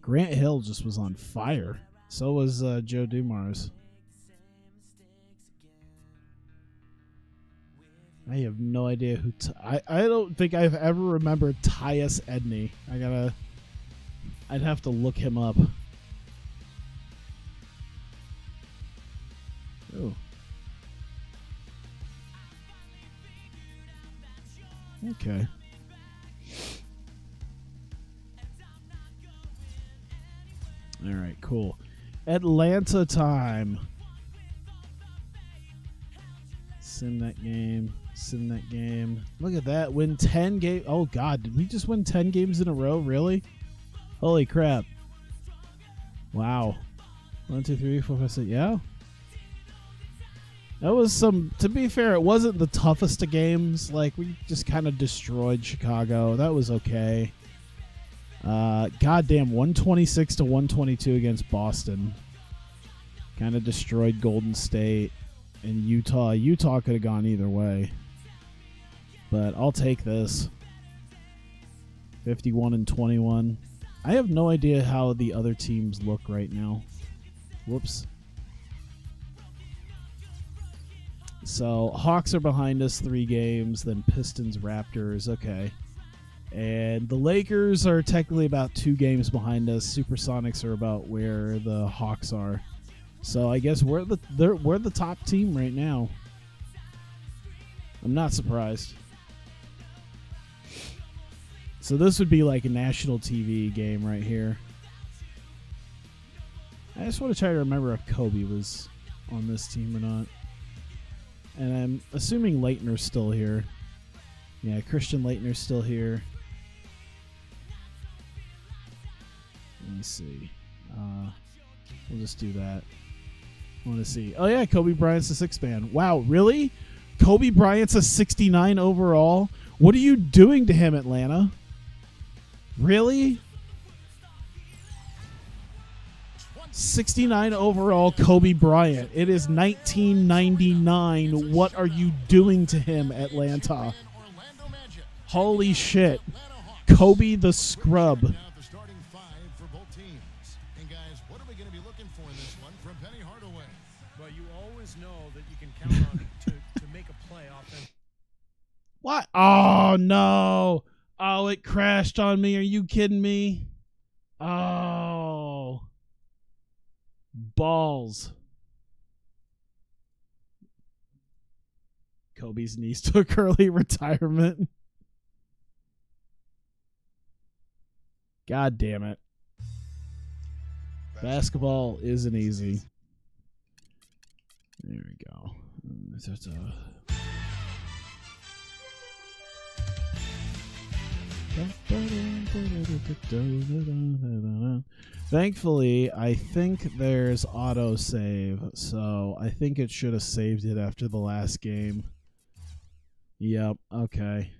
Grant Hill just was on fire. So was Joe Dumars. I have no idea who. I don't think I've ever remembered Tyus Edney. I'd have to look him up. Oh. Okay. All right, cool. Atlanta time. Sim that game. Sim that game. Look at that. Win 10 games. Oh, God. Did we just win 10 games in a row? Really? Holy crap. Wow. 1, 2, 3, 4, 5, 6. Yeah. That was some. To be fair, it wasn't the toughest of games. Like, we just kind of destroyed Chicago. That was okay. Goddamn, 126 to 122 against Boston. Kind of destroyed Golden State and Utah. Utah could have gone either way, but I'll take this. 51 and 21. I have no idea how the other teams look right now. Whoops. So Hawks are behind us 3 games, then Pistons, Raptors. Okay. And the Lakers are technically about 2 games behind us. Supersonics are about where the Hawks are. So I guess we're the top team right now. I'm not surprised. So this would be like a national TV game right here. I just want to try to remember if Kobe was on this team or not. And I'm assuming Leitner's still here. Yeah, Christian Leitner's still here. Let me see. We'll just do that. I want to see. Oh, yeah, Kobe Bryant's a 6-man. Wow, really? Kobe Bryant's a 69 overall? What are you doing to him, Atlanta? Really? 69 overall Kobe Bryant. It is 1999. What are you doing to him, Atlanta? Holy shit. Kobe the Scrub. What? Oh, no. Oh, it crashed on me. Are you kidding me? Oh. Balls. Kobe's niece took early retirement. God damn it. Basketball isn't easy. There we go. Thankfully, I think there's autosave, so I think it should have saved it after the last game. Yep, okay.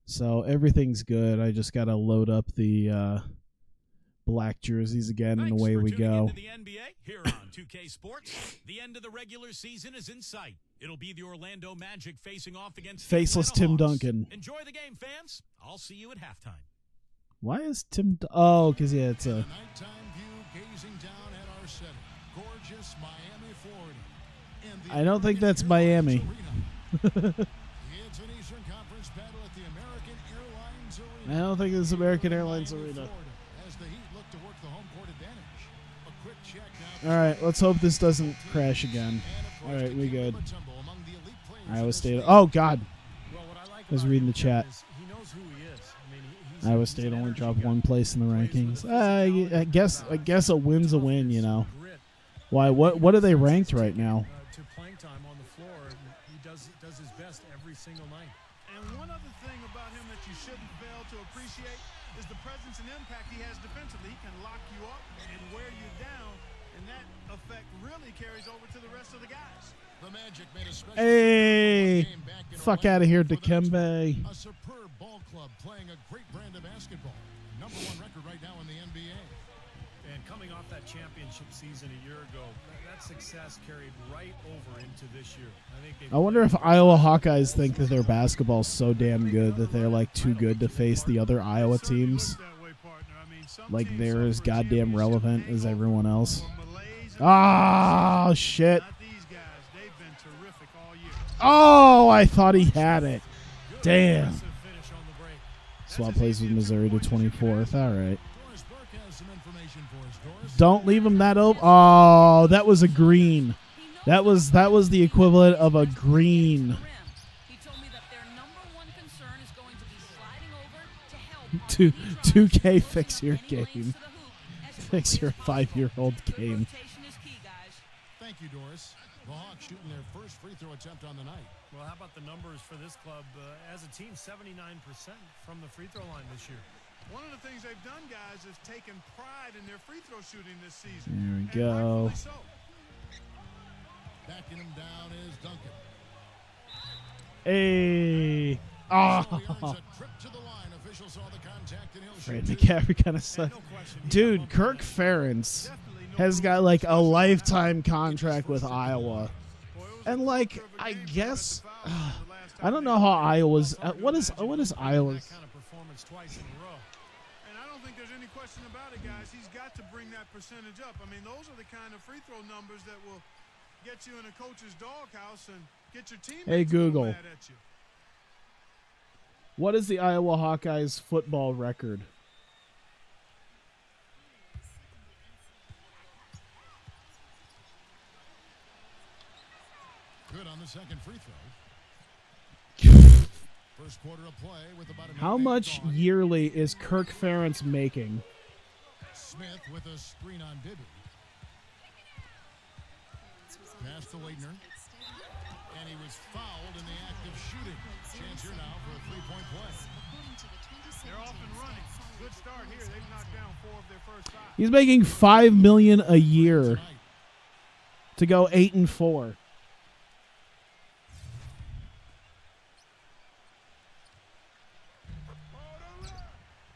So everything's good. I just gotta load up the black jerseys again, and away we go. The NBA here on 2K Sports. The end of the regular season is in sight. It'll be the Orlando Magic facing off against faceless Tim Duncan. Enjoy the game, fans. I'll see you at halftime. Why is Tim? Oh, because yeah, it's a. Nighttime view gazing down at our setting. Gorgeous Miami, Florida. I don't think that's Miami. It's an Eastern Conference battle at the American Airlines Arena. I don't think it's American Airlines Arena. As the Heat look to work the home court advantage. A quick check now. All right, let's hope this doesn't crash again. All right, we good. Iowa State. Oh God, I was reading the chat. Iowa State only dropped one place in the rankings. I guess a win's a win, you know. Why? What are they ranked right now? To playing time on the floor, he does his best every single night. And one other thing about him that you shouldn't fail to appreciate is the presence and impact he has defensively. He can lock you up and wear you down, and that effect really carries over to the rest of the guys. The Magic made a special Hey, fuck out of here, Dikembe. A superb ball club playing a great brand of basketball. #1 record right now in the NBA. And coming off that championship season a year ago, that success carried right over into this year. I wonder if Iowa Hawkeyes think that their basketball's so damn good that they're like too good to face the other Iowa teams. Like they're as goddamn relevant as everyone else. Oh shit. Oh, I thought he had it. Damn. Swap plays with Missouri to 24th. All right. Don't leave him that open. Oh, that was a green. That was the equivalent of a green. 2K, fix your game. Fix your 5-year-old game. Thank you, Doris. The Hawks shooting their first free throw attempt on the night. Well, how about the numbers for this club? As a team, 79% from the free throw line this year. One of the things they've done, guys, is taken pride in their free throw shooting this season. There we go. So. Backing him down is Duncan. Hey. Oh. Fred McCaffrey kind of sucks. Dude, Kirk Ferentz has got like a lifetime contract with Iowa. And like, I guess, I don't know how Iowa's, what is Iowa's? And I don't think there's any question about it, guys. He's got to bring that percentage up. I mean, those are the kind of free throw numbers that will get you in a coach's doghouse and get your team. Hey, Google. What is the Iowa Hawkeyes football record? Good on the second free throw. First quarter of play with about a How much yearly is Kirk Ferentz making? Smith with a screen on Bibby. Pass to Leitner. And he was fouled in the act of shooting. Chance here now for a three-point play. They're off and running. Good start here. They've knocked down 4 of their first 5. He's making $5 million a year to go 8-4.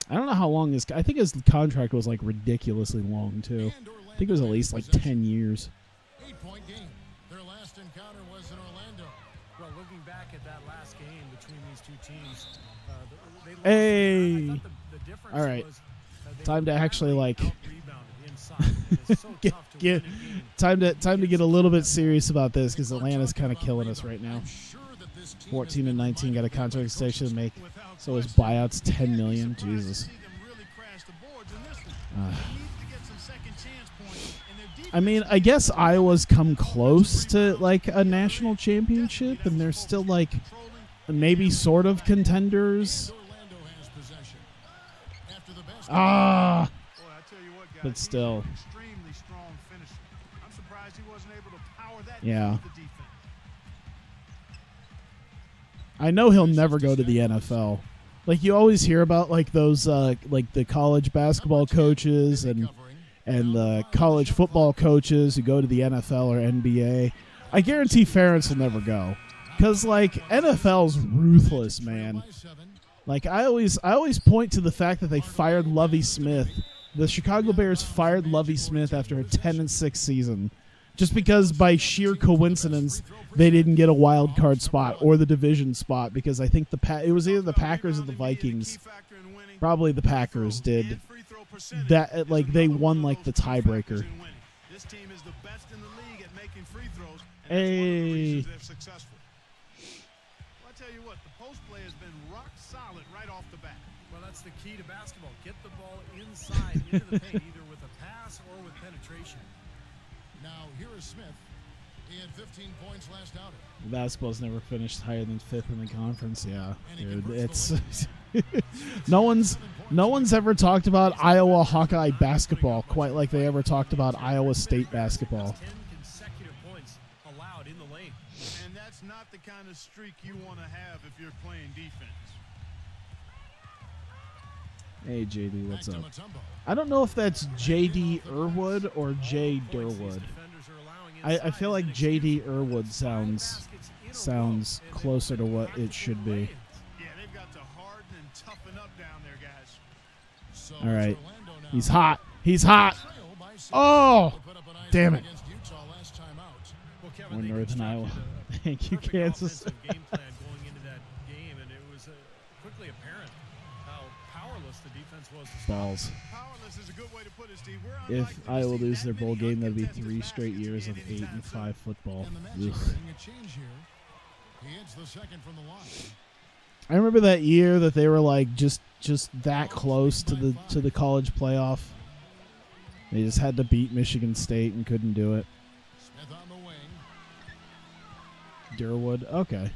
I don't know how long this. I think his contract was like ridiculously long too. I think it was at least like 10 years. 8-point game. Their last encounter was in Orlando. Well, looking back at that last game between these two teams, they lost. Hey. I thought the difference All right. was, Time to actually like out-rebounded inside, and it's so tough to get win a game. time to get a little bit serious about this because Atlanta's kind of killing us right now. 14 and 19 got a contract extension to make, so his buyout's 10 million. Jesus. I mean, I guess Iowa's come close to like a national championship, and they're still like maybe sort of contenders. Ah, but still. Yeah. I know he'll never go to the NFL. Like you always hear about like those like the college basketball coaches and the college football coaches who go to the NFL or NBA. I guarantee Ferentz will never go. Cuz like NFL's ruthless, man. Like I always point to the fact that they fired Lovie Smith. The Chicago Bears fired Lovie Smith after a 10-6 season. Just because by sheer coincidence they didn't get a wild card spot or the division spot because I think it was either the Packers or the Vikings. Probably the Packers did. That like they won like the tiebreaker. This team is the best in the league at making free throws, and hey. they're successful. Well, I tell you what, the post play has been rock solid right off the bat. Well, that's the key to basketball. Get the ball inside into the paint, either with a pass or with penetration. Now, here is Smith. He had 15 points last outing. Basketball's never finished higher than 5th in the conference. Yeah, dude, it's no one's ever talked about Iowa Hawkeye basketball quite like they ever talked about Iowa State basketball. 10 consecutive points allowed in the lane. And that's not the kind of streak you want to have if you're playing defense. Hey, JD, what's up? I don't know if that's JD Irwood or Jay Durwood. I feel like JD Irwood sounds closer to what it should be. Yeah, they've got to harden and toughen up down there, guys. All right. He's hot. He's hot. Oh, damn it. We're Northern Iowa. Thank you, Kansas. Balls. If Iowa lose their bowl game, that'd be 3 straight years of 8-5 football. I remember that year that they were like just that close to the college playoff. They just had to beat Michigan State and couldn't do it. Durwood, okay.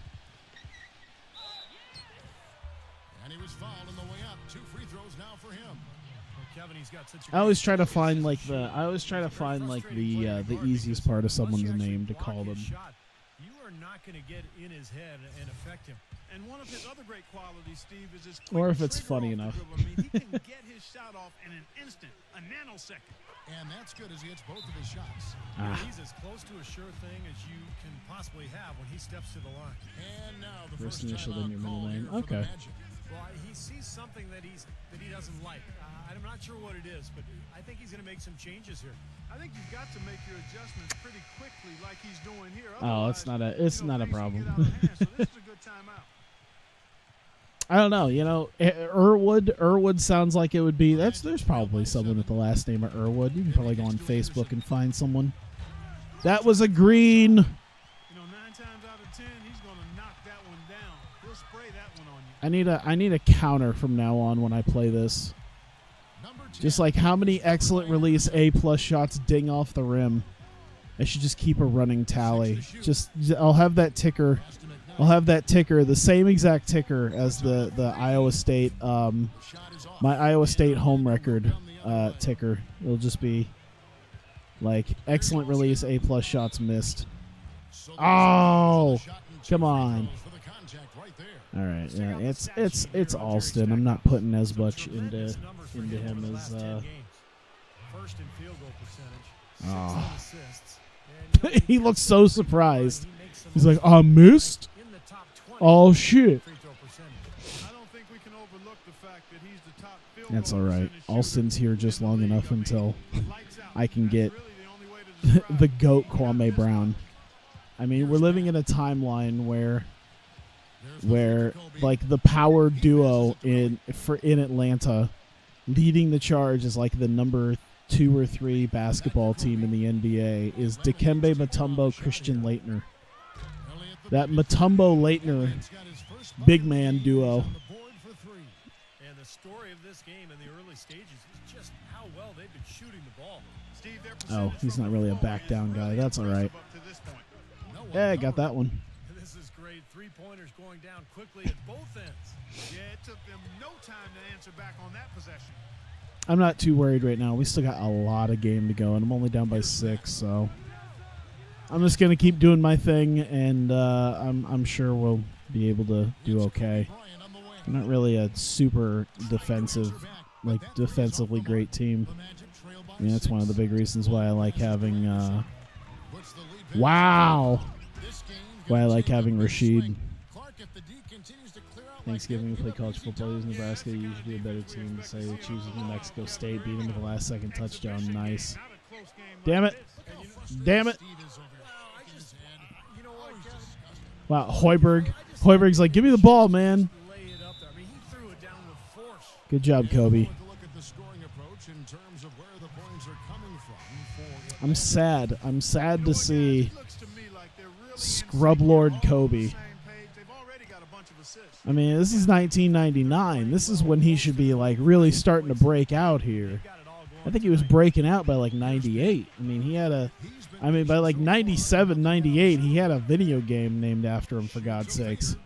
I always try to find like the easiest part of someone's name to call them. You are not going to get in his head and affect him. And one of his other great qualities, Steve, is his or if it's funny enough. I mean, he can get his shot off in an instant, a nanosecond. And that's good as he hits both of his shots. He's as close to a sure thing as you can possibly have when he steps to the line. And now the first initial, then your middle name. Okay. Well, he sees something that he doesn't like. I'm not sure what it is, but I think he's going to make some changes here. I think you've got to make your adjustments pretty quickly, like he's doing here. Oh, it's not a problem. So this is a good timeout. I don't know. You know, Irwood sounds like it would be. There's probably someone with the last name of Irwood. You can probably go on Facebook and find someone. That was a green. You know, 9 times out of 10, he's going to knock that one down. He'll spray that one on you. I need a counter from now on when I play this. Just like how many excellent release A+ shots ding off the rim. I should just keep a running tally. I'll have that ticker I'll have that ticker, the same exact ticker as the Iowa State, my Iowa State home record ticker. It'll just be like excellent release, A+ shots missed. Oh, come on. All right, yeah, it's Alston. I'm not putting as much into him as. First in field goal percentage. Oh. 6 assists. He looks so surprised. He's like, I missed. Oh shit. I don't think we can overlook the fact that he's the top field That's goal all right. percentage Alston's shooter here just in the long league. enough I mean, until lights out. I can That's get really the only way to describe the it. GOAT Kwame Brown. I mean, we're living in a timeline where like the power duo in Atlanta leading the charge is like the number 2 or 3 basketball team in the NBA is Dikembe Mutombo, Christian Laettner. That Mutombo-Laettner big man duo. And the story of this game in the early stages is just how well they've been shooting the ball. Steve, their Oh, percentage he's from not the really a floor back is down guy. really That's all right. impressive up to this point. Yeah, I got that one. This is great. 3-pointers going down quickly at both ends. Yeah, it took them no time to answer back on that possession. I'm not too worried right now. We still got a lot of game to go, and I'm only down by 6, so I'm just gonna keep doing my thing, and I'm sure we'll be able to do okay. I'm not really a super defensively great team. I mean, that's one of the big reasons why I like having why I like having Rashid. Thanksgiving, we play college football. Use Nebraska usually a better team to say they choose New Mexico State, beat them with the last second touchdown. Nice. Damn it. Damn it. Wow, Hoiberg's like, give me the ball, man. Good job, Kobe. I'm sad. I'm sad to see Scrub Lord Kobe. I mean, this is 1999. This is when he should be like really starting to break out here. I think he was breaking out by like 98. I mean, by like 97, 98, he had a video game named after him, for God's sakes.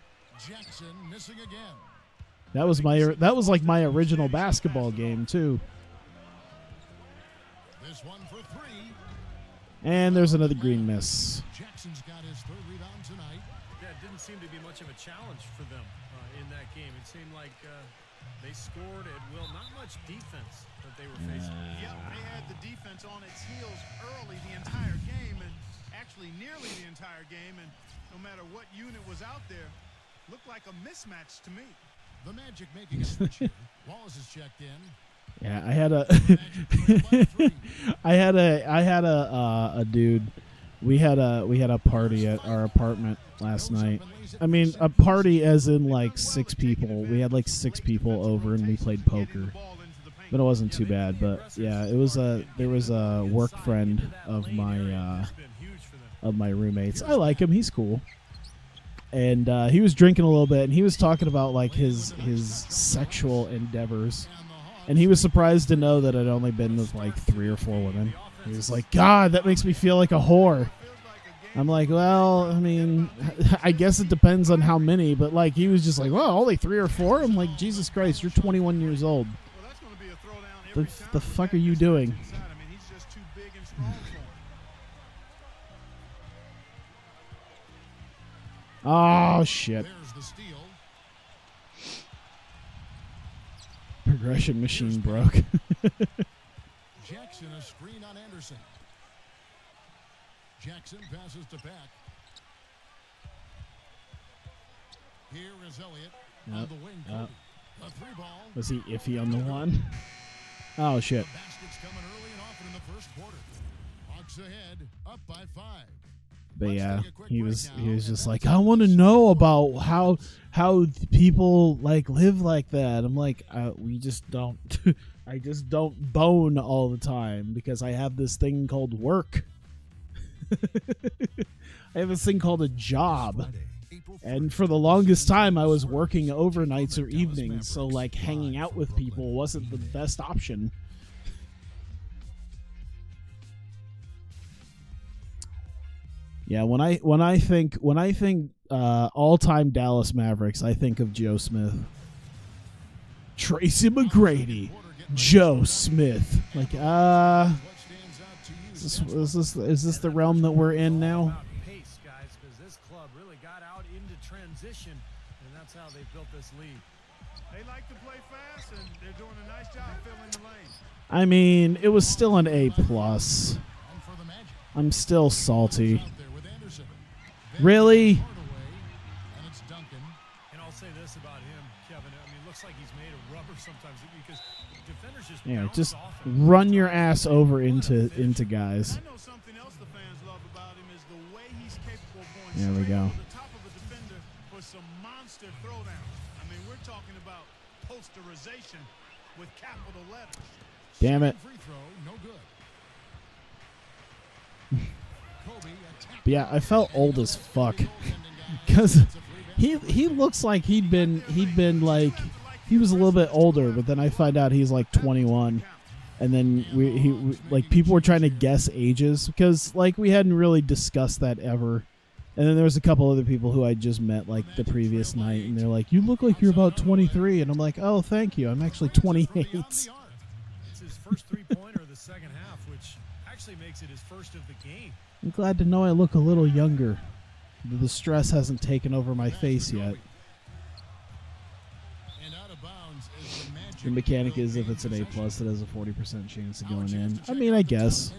That was like my original basketball game too. And there's another green miss. Jackson's got his 3rd rebound tonight. Yeah, it didn't seem to be much of a challenge for them in that game. It seemed like they scored at will. Not much defense that they were facing. Yeah, they had the defense on its heels early the entire game, and actually nearly the entire game, and no matter what unit was out there, looked like a mismatch to me. The Magic making a switch here. Wallace is checked in. Yeah, I had a dude. We had a party at our apartment last night. I mean, a party as in like 6 people. We had like 6 people over and we played poker. But it wasn't too bad. But yeah, there was a work friend of my roommates. I like him. He's cool. And he was drinking a little bit, and he was talking about like his sexual endeavors. And he was surprised to know that I'd only been with like 3 or 4 women. He was like, God, that makes me feel like a whore. I'm like, well, I mean, I guess it depends on how many. But like, he was just like, well, only 3 or 4? I'm like, Jesus Christ, you're 21 years old. The fuck are you doing? Oh, shit. Progression machine broke. Jackson, a screen on Anderson. Jackson passes to Pack. Here is Elliott on the wing. A 3-ball. Was he iffy on the one? Oh, shit. The basket's coming early and often in the first quarter. Hawks ahead, up by 5. But yeah, he was just like, I want to know about how people like live like that. I'm like, we just don't. I just don't bone all the time because I have this thing called work. I have this thing called a job. And for the longest time, I was working overnights or evenings, so like hanging out with people wasn't the best option. Yeah, when I think all-time Dallas Mavericks, I think of Joe Smith, Tracy McGrady, Joe Smith. Like, is this the realm that we're in now? Pace, guys, because this club really got out into transition, and that's how they built this lead. They like to play fast, and they're doing a nice job filling the lane. I mean, it was still an A+. I'm still salty. Really? And I'll say this about him, Kevin. I mean, it looks like he's made of rubber sometimes because defenders just just run your ass over into guys. I know something else the fans love about him is the way he's capable of going There we straight go. over the top of a defender for some monster throwdown. I mean, we're talking about posterization with capital letters. Damn it. Free throw, no good. But yeah, I felt old as fuck because he looks like he'd been like he was a little bit older, but then I find out he's like 21, and then like people were trying to guess ages because like we hadn't really discussed that ever. And then there was a couple other people who I just met like the previous night, and they're like, "You look like you're about 23," and I'm like, "Oh, thank you. I'm actually 28." It's his first three-pointer of the second half, which actually makes it his first of the game. I'm glad to know I look a little younger. The stress hasn't taken over my face yet. The mechanic is if it's an A+, it has a 40% chance of going in. I mean, I guess.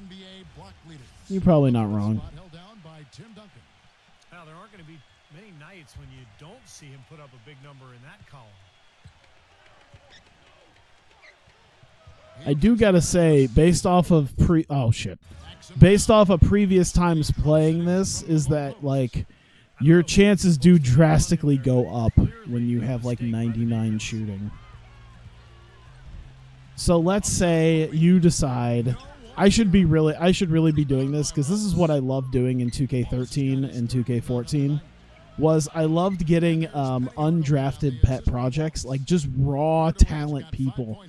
You're probably not wrong. Now, there aren't going to be many nights when you don't see him put up a big number in that column. I do gotta say, based off of previous times playing this, is that like your chances do drastically go up when you have like 99 shooting. So let's say you decide I should really be doing this because this is what I love doing in 2K13 and 2K14. Was I loved getting undrafted pet projects, like just raw talent people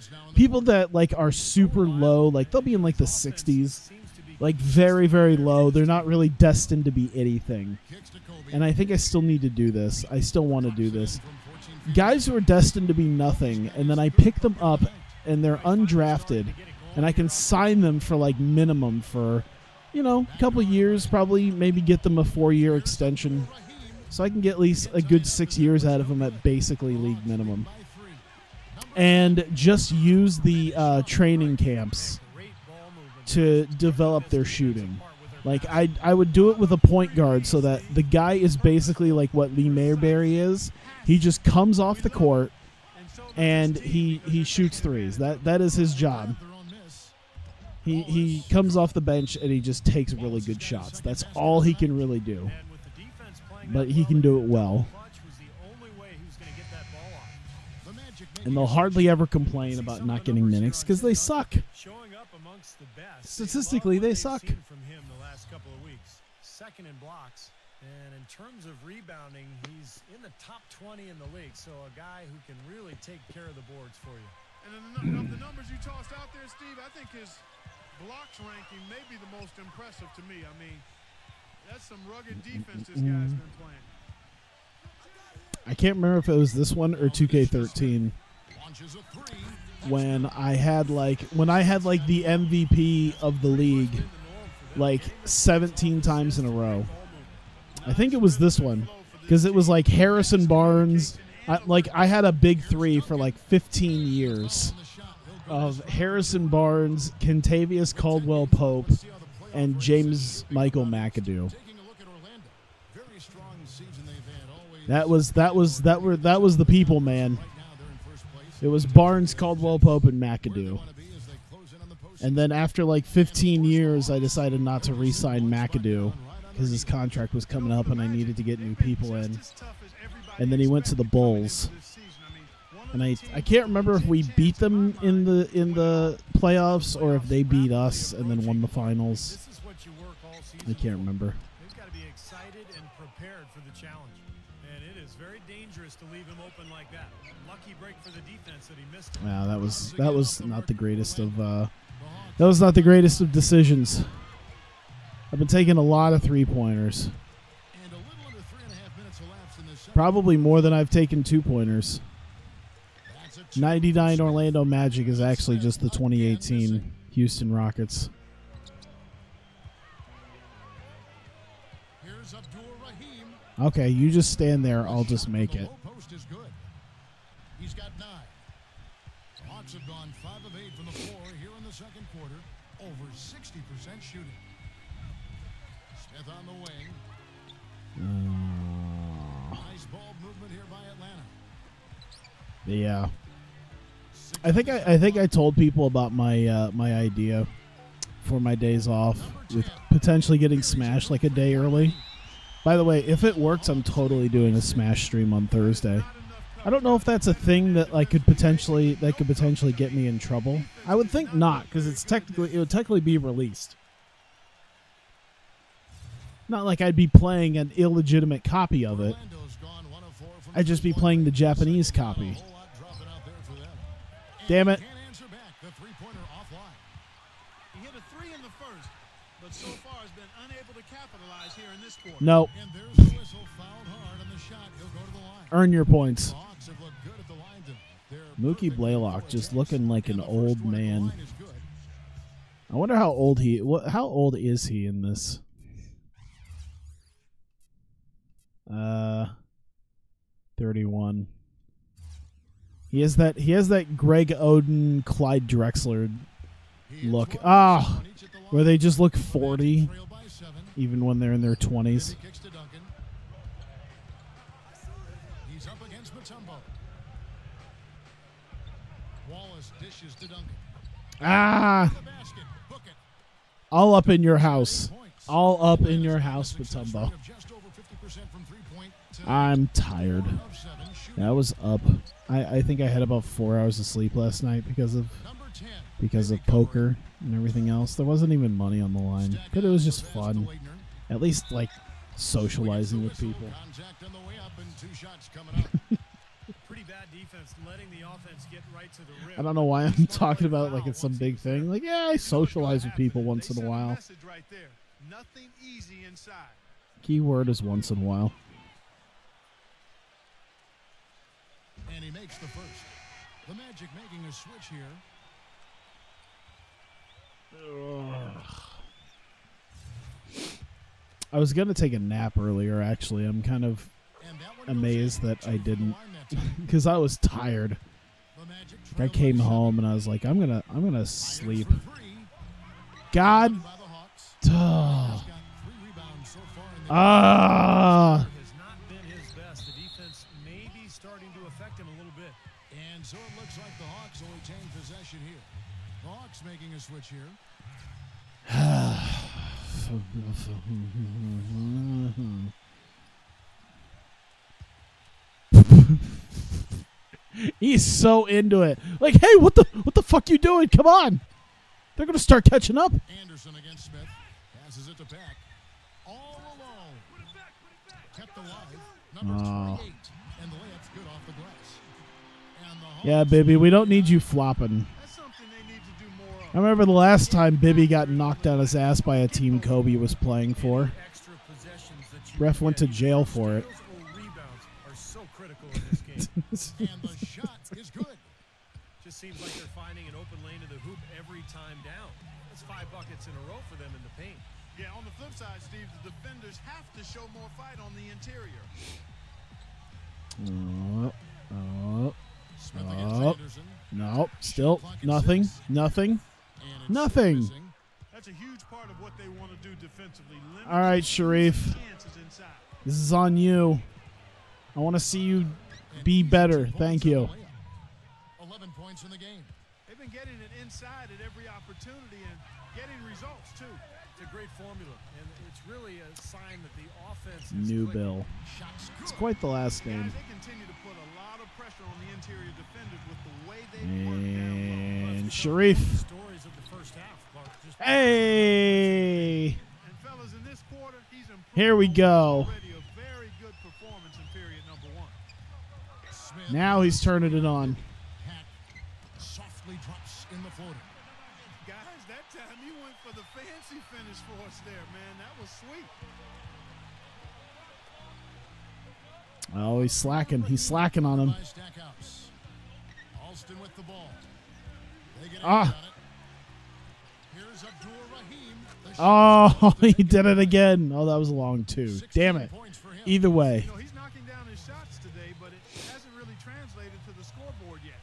that like are super low, like they'll be in like the 60s, like very, very low. They're not really destined to be anything. And I think I still need to do this. I still want to do this. Guys who are destined to be nothing, and then I pick them up and they're undrafted, and I can sign them for like minimum for, a couple years, probably maybe get them a 4-year extension. So I can get at least a good 6 years out of them at basically league minimum. And just use the training camps to develop their shooting. Like, I would do it with a point guard so that the guy is basically like what Lee Mayberry is. He just comes off the court and he shoots threes. That is his job. He comes off the bench and he just takes really good shots. That's all he can really do. But he can do it well. And they'll hardly ever complain about not getting minutes because they suck. Statistically, they suck. From him the last couple of weeks. Second in blocks. And in terms of rebounding, he's in the top 20 in the league. So a guy who can really take care of the boards for you. And of the numbers you tossed out there, Steve, I think his blocks ranking may be the most impressive to me. I mean, that's some rugged defense this guy's been playing. I can't remember if it was this one or 2K13 when I had like the MVP of the league like 17 times in a row. I think it was this one because it was like Harrison Barnes. I had a big three for like 15 years of Harrison Barnes, Kentavious Caldwell-Pope, and James Michael McAdoo. That was the people, man. It was Barnes, Caldwell-Pope, and McAdoo. And then after like 15 years, I decided not to re-sign McAdoo because his contract was coming up and I needed to get new people in. And then he went to the Bulls. And I can't remember if we beat them in the playoffs or if they beat us and then won the finals. I can't remember. They've got to be excited and prepared for the challenge. And it is very dangerous to leave him open like that. Lucky break for the defense that he missed. Yeah, that was not the greatest of decisions. I've been taking a lot of 3-pointers. And a little under 3.5 minutes elapsed in this second. Probably more than I've taken 2-pointers. 99 Orlando Magic is actually just the 2018 Houston Rockets. Here's Abdul-Rahim. Okay, you just stand there. I'll just make it. The low post is good. He's got 9. The Hawks have gone 5 of 8 from the floor here in the second quarter. Over 60% shooting. Smith on the wing. Nice ball movement here by Atlanta. Yeah. I think I told people about my my idea for my days off with potentially getting Smash like a day early. By the way, if it works, I'm totally doing a Smash stream on Thursday. I don't know if that's a thing that could potentially get me in trouble. I would think not, because it would technically be released. Not like I'd be playing an illegitimate copy of it. I'd just be playing the Japanese copy. Damn it. Can't answer back. The three-pointer offline. He hit a 3 in the first, but so far has been unable to capitalize here in this quarter. Nope. And there's the whistle, fouled hard on the shot. He'll go to the line. Earn your points. The Hawks have looked good at the line tonight. They're Mookie perfect Blaylock for just attempts. looking like an And the first old one at the man. line is good. I wonder how old how old is he in this? 31. He has that Greg Oden, Clyde Drexler look. Where they just look 40 Trail by 7. even when they're in their 20s. Bibby kicks to Duncan. He's up against Mutombo. Wallace dishes to Duncan. The basket. Book it. All up in your house. 8 points. All up in your house, Success rate Mutombo. of just over 50% from three-point tonight. I'm tired. 1 of 7 shooting. That was up. I think I had about 4 hours of sleep last night because of Number 10. because of poker and everything else. There wasn't even money on the line, but it was just fun. At least socializing with people. Contact on the way up and 2 shots coming up. Pretty bad defense, letting the offense get right to the rim. I don't know why I'm talking about it like it's some big thing. Yeah, I socialize with people once They in a sent while. message right there. Nothing easy inside. Keyword is once in a while. And he makes the first. The Magic making a switch here. I was going to take a nap earlier, actually. I'm kind of And that one amazed goes in. that I Two from the didn't, line that time. because I was tired. The Magic I trail came by 7. home and I was like, I'm gonna Fires sleep. for 3. God. By the Hawks. Duh. Has got 3 rebounds so far in the Ah. Has not been his best. The defense may be starting to affect him a little bit. And so it looks like the Hawks will retain possession here. The Hawks making a switch here. He's so into it. Like, hey, what the fuck you doing? Come on. They're gonna start catching up. Anderson against Smith. Passes it to Pack. All alone. Kept alive. Number 28. And the layup's good off the glass. And the Hawks Yeah, Bibby, we don't need you flopping. That's something they need to do more of. I remember the last time Bibby got knocked on his ass by a team Kobe was playing for. Extra possessions that you Ref went to jail for it. Steals or rebounds are so critical in this game. And the shot is good. Just seems like they're finding an open lane to the hoop every time down. That's 5 buckets in a row for them in the paint. Yeah, on the flip side, Steve, the defenders have to show more fight on the interior. Smith against Oh. Anderson. No, still nothing. Nothing. And it's Nothing. missing. That's a huge part of what they want to do defensively. Limit All right, the Sharif. chances inside. This is on you. I want to see you And be easy better. 2 points Thank on you. the layup. 11 points in the game. They've been getting it inside at every opportunity and getting results, too. It's a great formula, and it's really a sign that the offense is New clicking. Bill. Shots It's good. quite the last Guys, name. they continue to put a lot of pressure on the interior defenders with the way they work down low. And Sharif. Stories of the first half, Clark. Just Hey. And fellas, in this quarter, he's improved Here we on go. what's already a very good performance in period number 1. Smith Now he's turning it on. Pack softly drops in the floater. Guys, That time he went for the fancy finish for us there, man. That was sweet. Oh, he's slacking. He's slacking on him. Alston with the ball. Here's Abdul-Rahim. Oh, he did it again. Oh, that was a long two. Damn it. Either way. You know, he's knocking down his shots today, but it hasn't really translated to the scoreboard yet.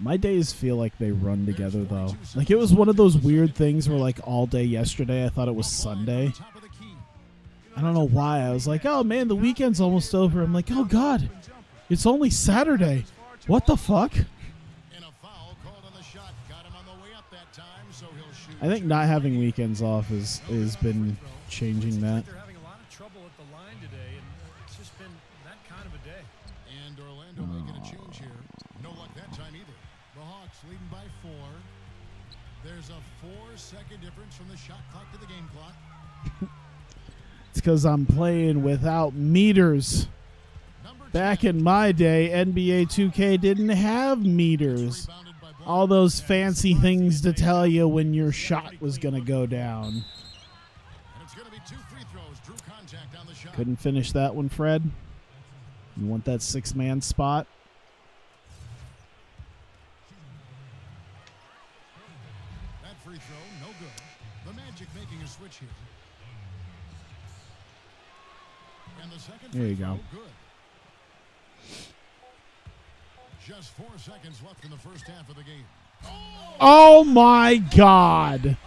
My days feel like they run together, though. Like, it was one of those weird things where, like, all day yesterday I thought it was Sunday. I don't know why. I was like, oh, man, the weekend's almost over. I'm like, oh, God, it's only Saturday. What the fuck? I think not having weekends off has been changing that. They're having a lot of trouble at the line today, and it's just been that kind of a day. And Orlando making a change here. No luck that time either. The Hawks leading by 4. There's a 4-second difference from the shot clock to the game clock. It's because I'm playing without meters. Back in my day, NBA 2K didn't have meters. All those fancy things to tell you when your shot was going to go down. Couldn't finish that one, Fred. You want that 6-man spot? That free throw, no good. The Magic making a switch here. And the second there you go. Good. Just 4 seconds left in the first half of the game. Oh my God.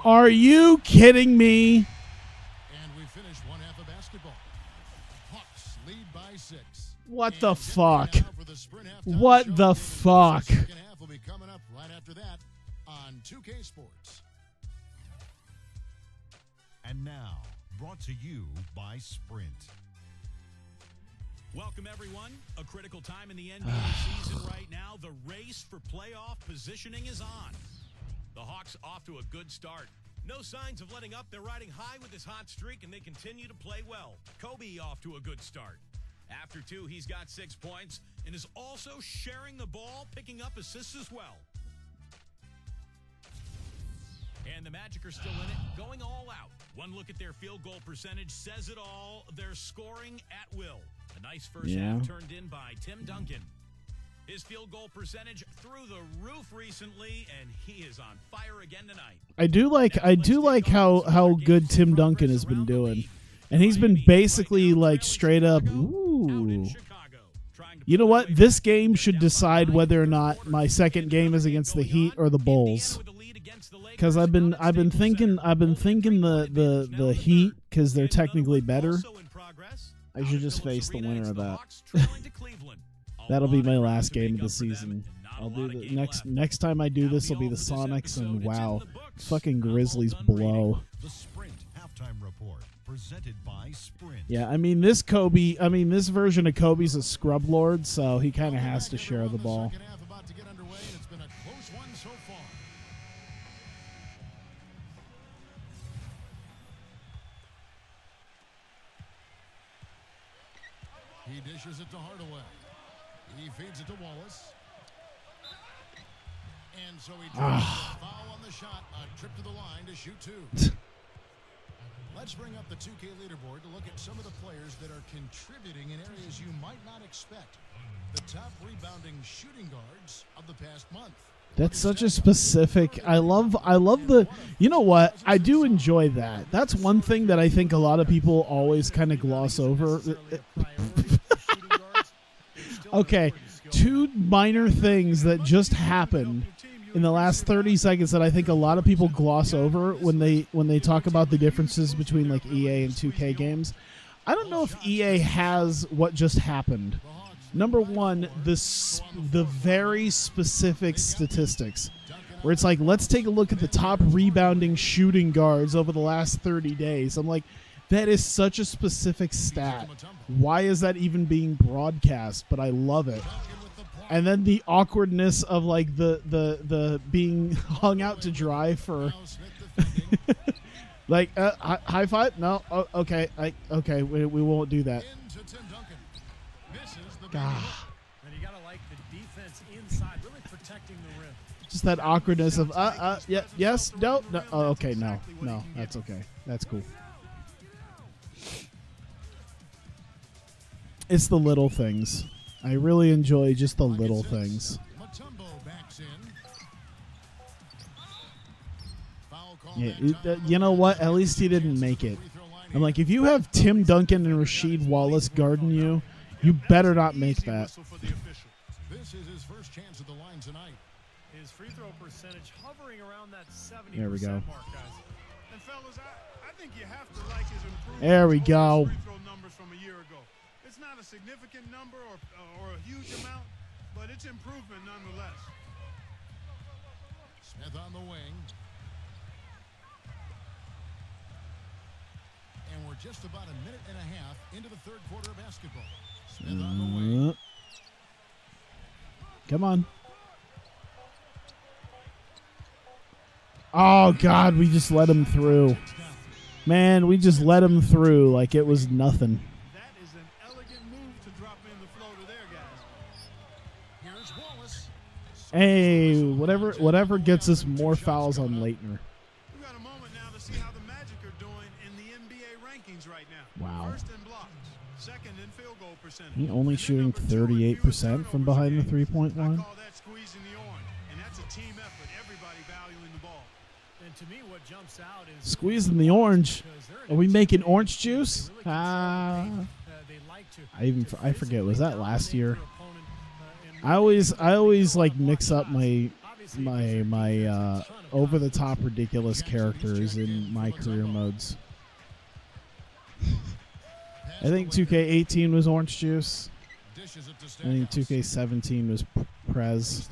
Are you kidding me? And we finish one half of basketball. Hawks lead by 6. What the fuck? What the fuck? The second half will be coming up right after that on 2K Sports. And now, brought to you by Sprint. Welcome, everyone. A critical time in the NBA season right now. The race for playoff positioning is on. The Hawks off to a good start. No signs of letting up. They're riding high with this hot streak, and they continue to play well. Kobe off to a good start. After 2, he's got 6 points and is also sharing the ball, picking up assists as well. And the Magic are still in it, going all out. One look at their field goal percentage says it all. They're scoring at will. A nice first half turned in by Tim Duncan. His field goal percentage through the roof recently, and he is on fire again tonight. I do like how good Tim Duncan has been doing. And he's been basically like straight up, ooh. You know what? This game should decide whether or not my second game is against the Heat or the Bulls. Because I've been thinking the Heat because they're technically better. I should just face the winner of that. That'll be my last game of the season. I'll do the next time I do this will be the Sonics, and wow, fucking Grizzlies blow. The Sprint halftime report presented by Sprint. Yeah, I mean this version of Kobe's a scrub lord, so he kind of has to share the ball. He dishes it to Hardaway. He feeds it to Wallace. And so he draws a foul on the shot. A trip to the line to shoot 2. Let's bring up the 2K leaderboard to look at some of the players that are contributing in areas you might not expect. The top rebounding shooting guards of the past month. That's such a specific. I love the. You know what? I do enjoy that. That's one thing that I think a lot of people always kind of gloss over. Okay, 2 minor things that just happened in the last 30 seconds that I think a lot of people gloss over when they talk about the differences between like EA and 2K games. I don't know if EA has what just happened. Number one, the very specific statistics, where it's like, let's take a look at the top rebounding shooting guards over the last 30 days. I'm like, that is such a specific stat. Why is that even being broadcast? But I love it. And then the awkwardness of like the being hung out to dry for like high five. No, okay, we won't do that. And you gotta like the defense inside, really protecting the Just that awkwardness of yeah, yes, no. Oh, okay, no, that's okay. That's cool. It's the little things. I really enjoy just the little things. Yeah, you know what? At least he didn't make it. I'm like, if you have Tim Duncan and Rasheed Wallace guarding you, you better not make that. This is his first chance at the line tonight. His free throw percentage hovering around that 70% There we go. mark, guys. And fellas, I think you have to like his improvement. There we over go. his free throw numbers from a year ago. It's not a significant number or a huge amount, but it's improvement nonetheless. Smith on the wing. And we're just about a minute and a half into the third quarter of basketball. Smith on the wing. Come on. Oh, God, we just let him through. Man, we just let him through like it was nothing. That is an elegant move to drop in the floater there, guys. Here's Wallace. Hey, whatever gets us more fouls on Leitner. We've got a moment now to see how the Magic are doing in the NBA rankings right now. Wow. First in blocks, second in field goal percentage. He only And shooting number 2 in 38% from behind the three-point I line. call that squeezing the orange, and that's a team effort. Everybody valuing the ball. And to me, what jumps out is Squeezing the orange. because they're Are we a making team orange that juice? really control the game. They like to I forget. Was that last dominate year? their opponent, and I always like mix up my over the top ridiculous characters in my career modes. I think 2K18 was orange juice. I think 2K17 was Prez.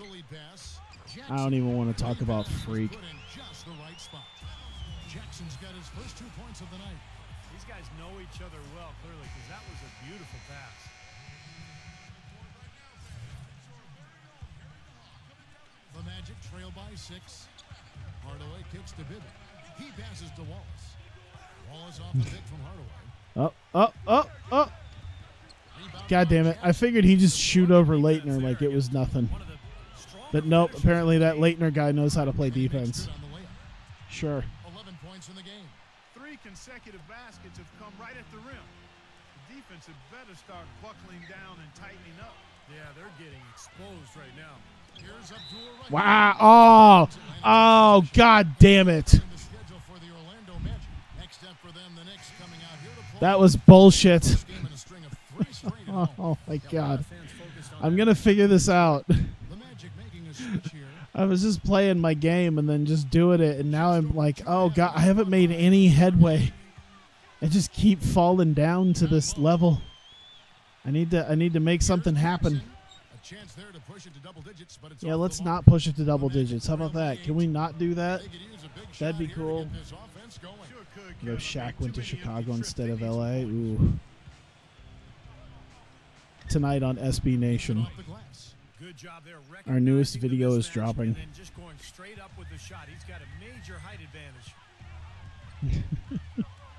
I don't even want to talk about Freak. Jackson's got his first 2 points of the night. these guys know each other well, clearly, because that was a beautiful pass. The Magic trail by 6. Hardaway kicks to Bibby. He passes to Wallace. Wallace off the pick from Hardaway. Oh. God damn it. I figured he'd just shoot over Leitner like it was nothing. But nope, apparently that Leitner guy knows how to play defense. Sure. 11 points in the game. 3 consecutive baskets have come right at the rim. The defense had better start buckling down and tightening up. Yeah, they're getting exposed right now. Here's Abdul right Wow. Oh, God damn it. in the schedule for the Orlando Magic. Next step for them, the Knicks coming out here to play That was bullshit. this game in a string of 3 straight at home. Oh, my God. Fans focused on I'm going to figure this out. The Magic making a switch here. I was just playing my game and then just doing it, and now I'm like, oh, God, I haven't made any headway. I just keep falling down to this level. I need to make something happen. A chance there to push it to double digits, but it's Yeah, off let's the not push it to double digits. How about that? Can we not do that? They could use a big That'd shot be here to cool. get this offense going. Sure could, You know, Kevin. Shaq Too went to many Chicago empty instead of trips. They LA. need some Ooh. Tonight on SB Nation. Off the glass. Good job there. Our newest recognizing the video is mismatch dropping. And then just going straight up with the shot. He's got a major height advantage.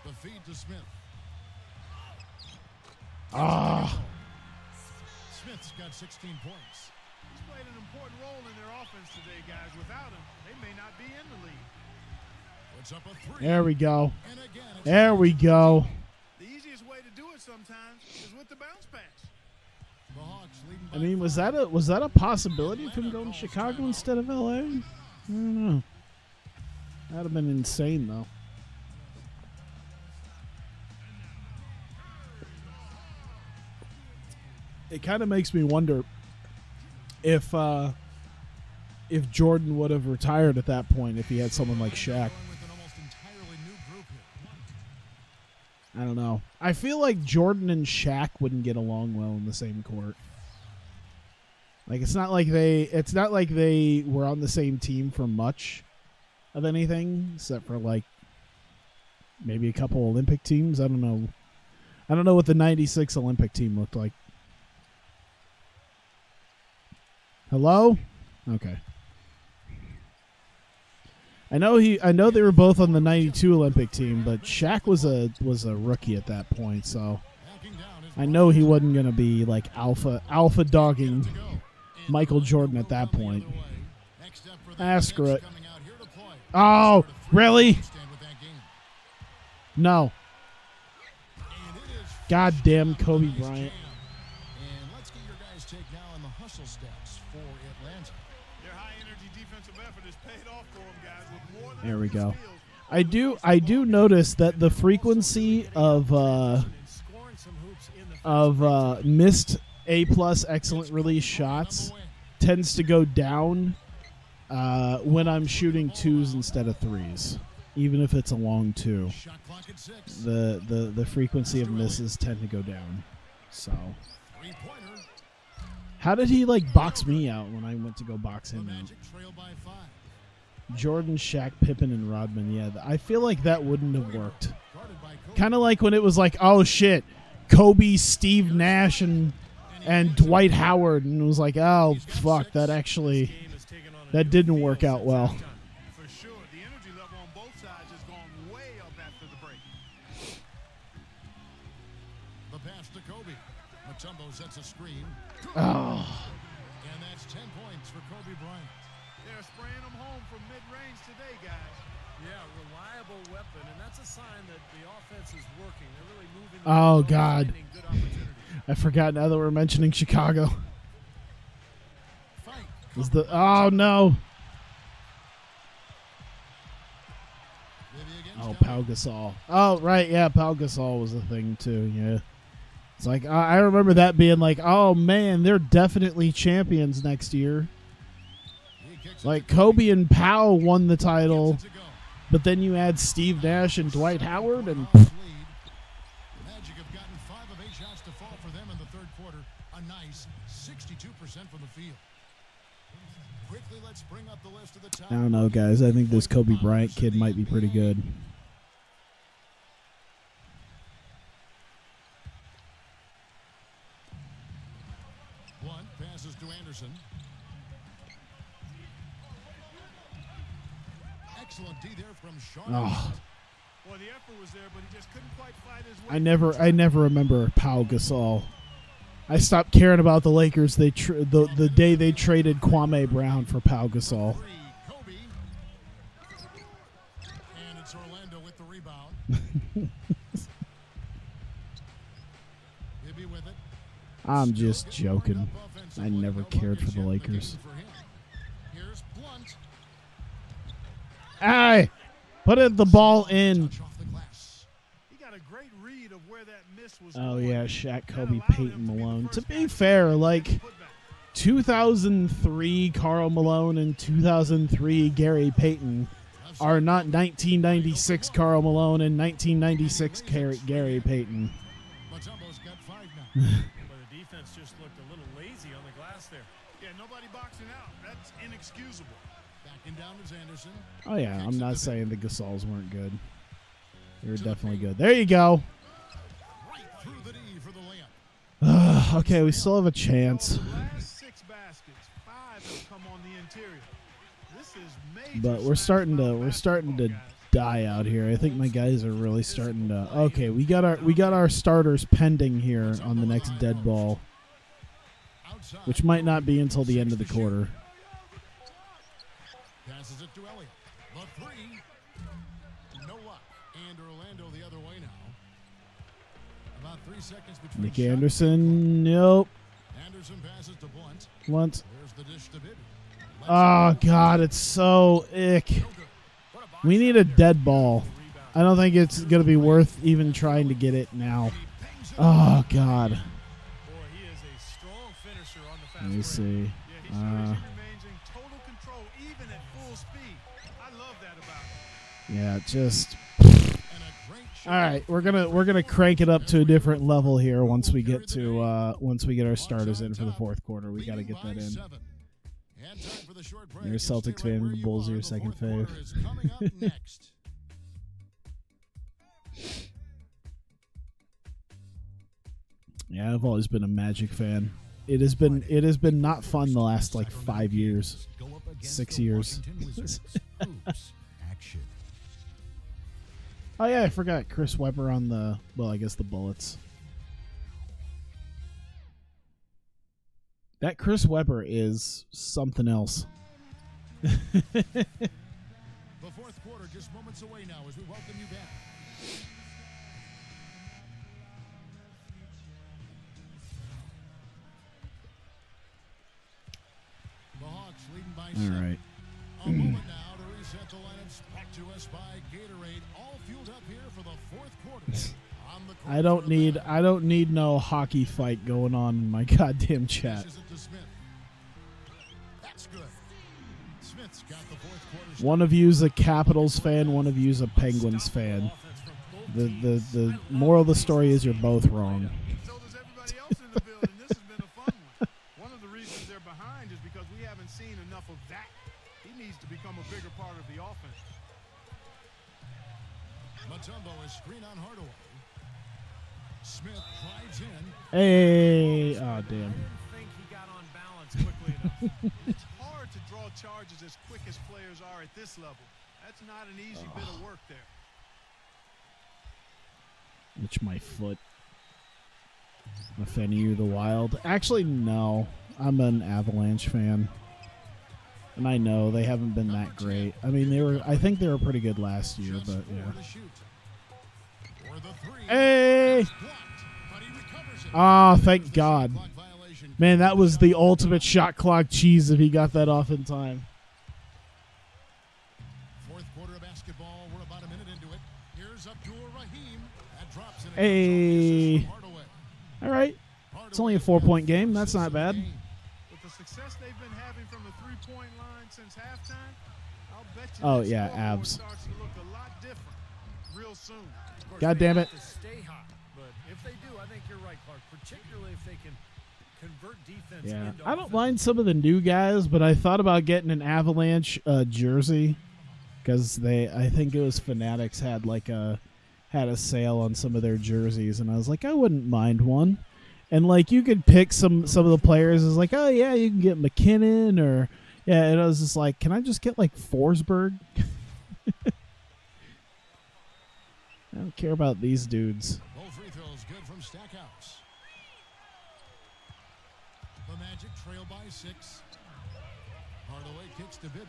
The feed to Smith. Ah. Smith's got 16 points. He's played an important role in their offense today, guys. Without him, they may not be in the league. Puts up a 3. There we go. And again, it's There we go. The easiest way to do it sometimes is with the bounce pass. the Hawks leading I by mean, was 5. that a possibility of him going to Chicago instead of LA? I don't know. That'd have been insane, though. It kind of makes me wonder if Jordan would have retired at that point if he had someone like Shaq. Going with an almost entirely new group here. I don't know. I feel like Jordan and Shaq wouldn't get along well in the same court. Like it's not like they were on the same team for much of anything, except for like maybe a couple Olympic teams. I don't know. I don't know what the '96 Olympic team looked like. Hello? Okay. I know they were both on the '92 Olympic team, but Shaq was a rookie at that point, so Backing down is I know he wasn't gonna be like alpha dogging Michael Jordan at that point. Screw it. Oh, really? No. Goddamn Kobe Bryant. And let's get your guys' take now on the hustle stats for Atlanta. Their high-energy defensive effort has paid off for them, guys. With more than There we go. steals. I do notice that the frequency of missed A+ excellent release shots tends to go down when I'm shooting 2s instead of 3s, even if it's a long 2. Shot clock at 6. The frequency of misses tend to go down. So, Three-pointer. how did he like box me out when I went to go box The him out? Magic trail by 5. Jordan, Shaq, Pippen, and Rodman. Yeah, I feel like that wouldn't have worked. Guarded by Kobe. Kind of like when it was like, oh shit, Kobe, Steve Nash, and Dwight Howard, and it was like, oh fuck, that didn't work out well. For sure, the energy level on both sides has gone way up after the break. The pass to Kobe. Mutombo sets a screen. Oh, And that's 10 points for Kobe Bryant. They're spraying them home from mid-range today, guys. Yeah, reliable weapon, and that's a sign that the offense is working. They're really moving. Oh, the ball, God. finding good opportunities. I forgot now that we're mentioning Chicago. Fight. Is the oh no. Oh, Pau Gasol. Oh, right, yeah, Pau Gasol was a thing too. Yeah, it's like I remember that being like, oh man, they're definitely champions next year. Like Kobe and Pau won the title, but then you add Steve Nash and Dwight Howard, and Magic have gotten 5 of 8 shots to fall for them in the third quarter. A nice 62% from the field. Quickly, let's bring up the list of the top. I don't know, guys. I think this Kobe Bryant kid might be pretty good. Blunt passes to Anderson. Excellent D there from Sean. Oh, Well, the effort was there, but he just couldn't quite fight his way. I never remember Pau Gasol. I stopped caring about the Lakers. The day they traded Kwame Brown for Pau Gasol. Three, Kobe. And it's Orlando with the rebound. Bibby with it. I'm just joking. I never cared for the Lakers. Here's Blunt. Hey, put the ball in. Touch off the glass. He got a great read of where that miss was Oh going. yeah, Shaq, That Kobe, allowed Peyton, him to be the Malone. To first be guy fair, to like put back. 2003 Karl Malone and 2003 Gary Payton are not 1996 Karl Malone and 1996 Gary Payton. Mutombo's got 5 now. But the defense just looked a little lazy on the glass there. Yeah, nobody boxing out. That's inexcusable. Backing down is Anderson. Oh yeah, I'm not saying the Gasols weren't good. They were definitely good. There you go. Right through the D for the layup. Okay, we still have a chance, The last 6 baskets, 5 have come on the interior. This is major. but we're starting to die out here. I think my guys are really starting to. Okay, we got our starters pending here on the next dead ball, Outside. which might not be until the end of the quarter. Passes it to Elliott. The 3. No luck. And Orlando the other way now. About 3 seconds between Nick shot. Anderson, nope. Anderson passes to Blunt. Once. There's the dish to Bibby. Oh God, it's so ick. We need a dead ball. I don't think it's gonna be worth even trying to get it now. Oh God. Boy, he is a strong finisher on the fast Let me break. see. Yeah, he shows he remains in total control, even at full speed. I love that about him. Yeah, just. And a great shot. All right, we're gonna crank it up to a different level here once we get our starters in for the fourth quarter. We got to get that in. 7. And time for the short break. You're a Celtics Stay right fan, where the you Bulls are. are your The second fourth quarter fave. is coming up next. Yeah, I've always been a Magic fan. It has been not fun the last like 5 years. Go up against 6 the years. Washington Wizards. Hoops action. Oh yeah, I forgot Chris Webber on the I guess the Bullets. That Chris Webber is something else. The fourth quarter just moments away now as we welcome you back. The Hawks leading by 7. All right. A moment now to reset the lineups. Back to us by Gatorade. All fueled up here for the fourth quarter. On the court I don't need no hockey fight going on in my goddamn chat. Dishes it to Smith. That's good. Smith's got the fourth quarter. One of you's a Capitals fan, one of you's a Penguins fan. The moral of the story is you're both wrong. So does everybody else in the building. This has been a fun one. One of the reasons they're behind is because we haven't seen enough of that. He needs to become a bigger part of the offense. Mutombo is screen on Hardaway. Smith drives in. Hey, oh damn. I didn't think he got on balance quickly enough. It's hard to draw charges as quick as players are at this level. That's not an easy bit of work there. Itch my foot. I'm a fan of you, the Wild. Actually, no. I'm an Avalanche fan. And I know they haven't been that great. I mean, I think they were pretty good last year, but yeah. Hey! Ah, thank God. Man, that was the ultimate shot clock cheese if he got that off in time. Fourth quarter of basketball. We're about a minute into it. Here's Abdul Rahim. That drops in. Hey. All right. It's only a 4-point game. That's not bad. With the success they've been having from the three-point line since halftime, I'll bet you Oh, this yeah, scoreboard abs. starts to look a lot different real soon. Of course, God they damn have it. to stay hot, but if they do, I think you're right, Clark. Particularly if they can convert defense Yeah, into I don't offense. mind some of the new guys, but I thought about getting an Avalanche jersey because I think it was Fanatics had had a sale on some of their jerseys, and I was like, I wouldn't mind one. And like you could pick some of the players. It's like, oh yeah, you can get McKinnon or yeah. And I was just like, can I just get like Forsberg? I don't care about these dudes. Both free throws good from Stackhouse. The Magic trail by 6. Hardaway kicks to Bibby.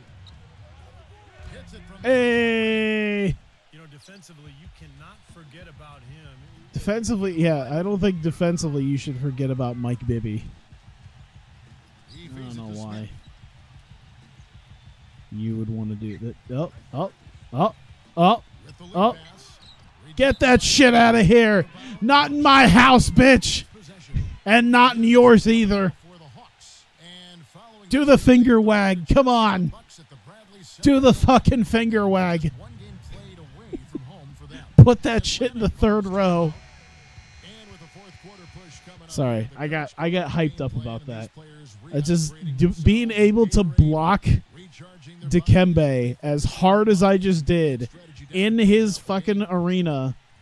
Hits it from Hey. You know, defensively, you cannot forget about him. Defensively, yeah, I don't think defensively you should forget about Mike Bibby. He I feeds don't it know to why Smith. you would want to do that. Oh. With the lead Oh. pass. Get that shit out of here. Not in my house, bitch. Possession And not in yours either. for the Hawks. And following Do the finger wag. Come on. Bucks at the Bradley Center. Do the fucking finger wag. One game played away from home for them. Put that shit in the third row. And with the fourth quarter push coming up, Sorry, the I got coach hyped up playing about and these that. players It's just recalibrating being themselves, able to block recharging their Dikembe as hard as I just did in his fucking arena.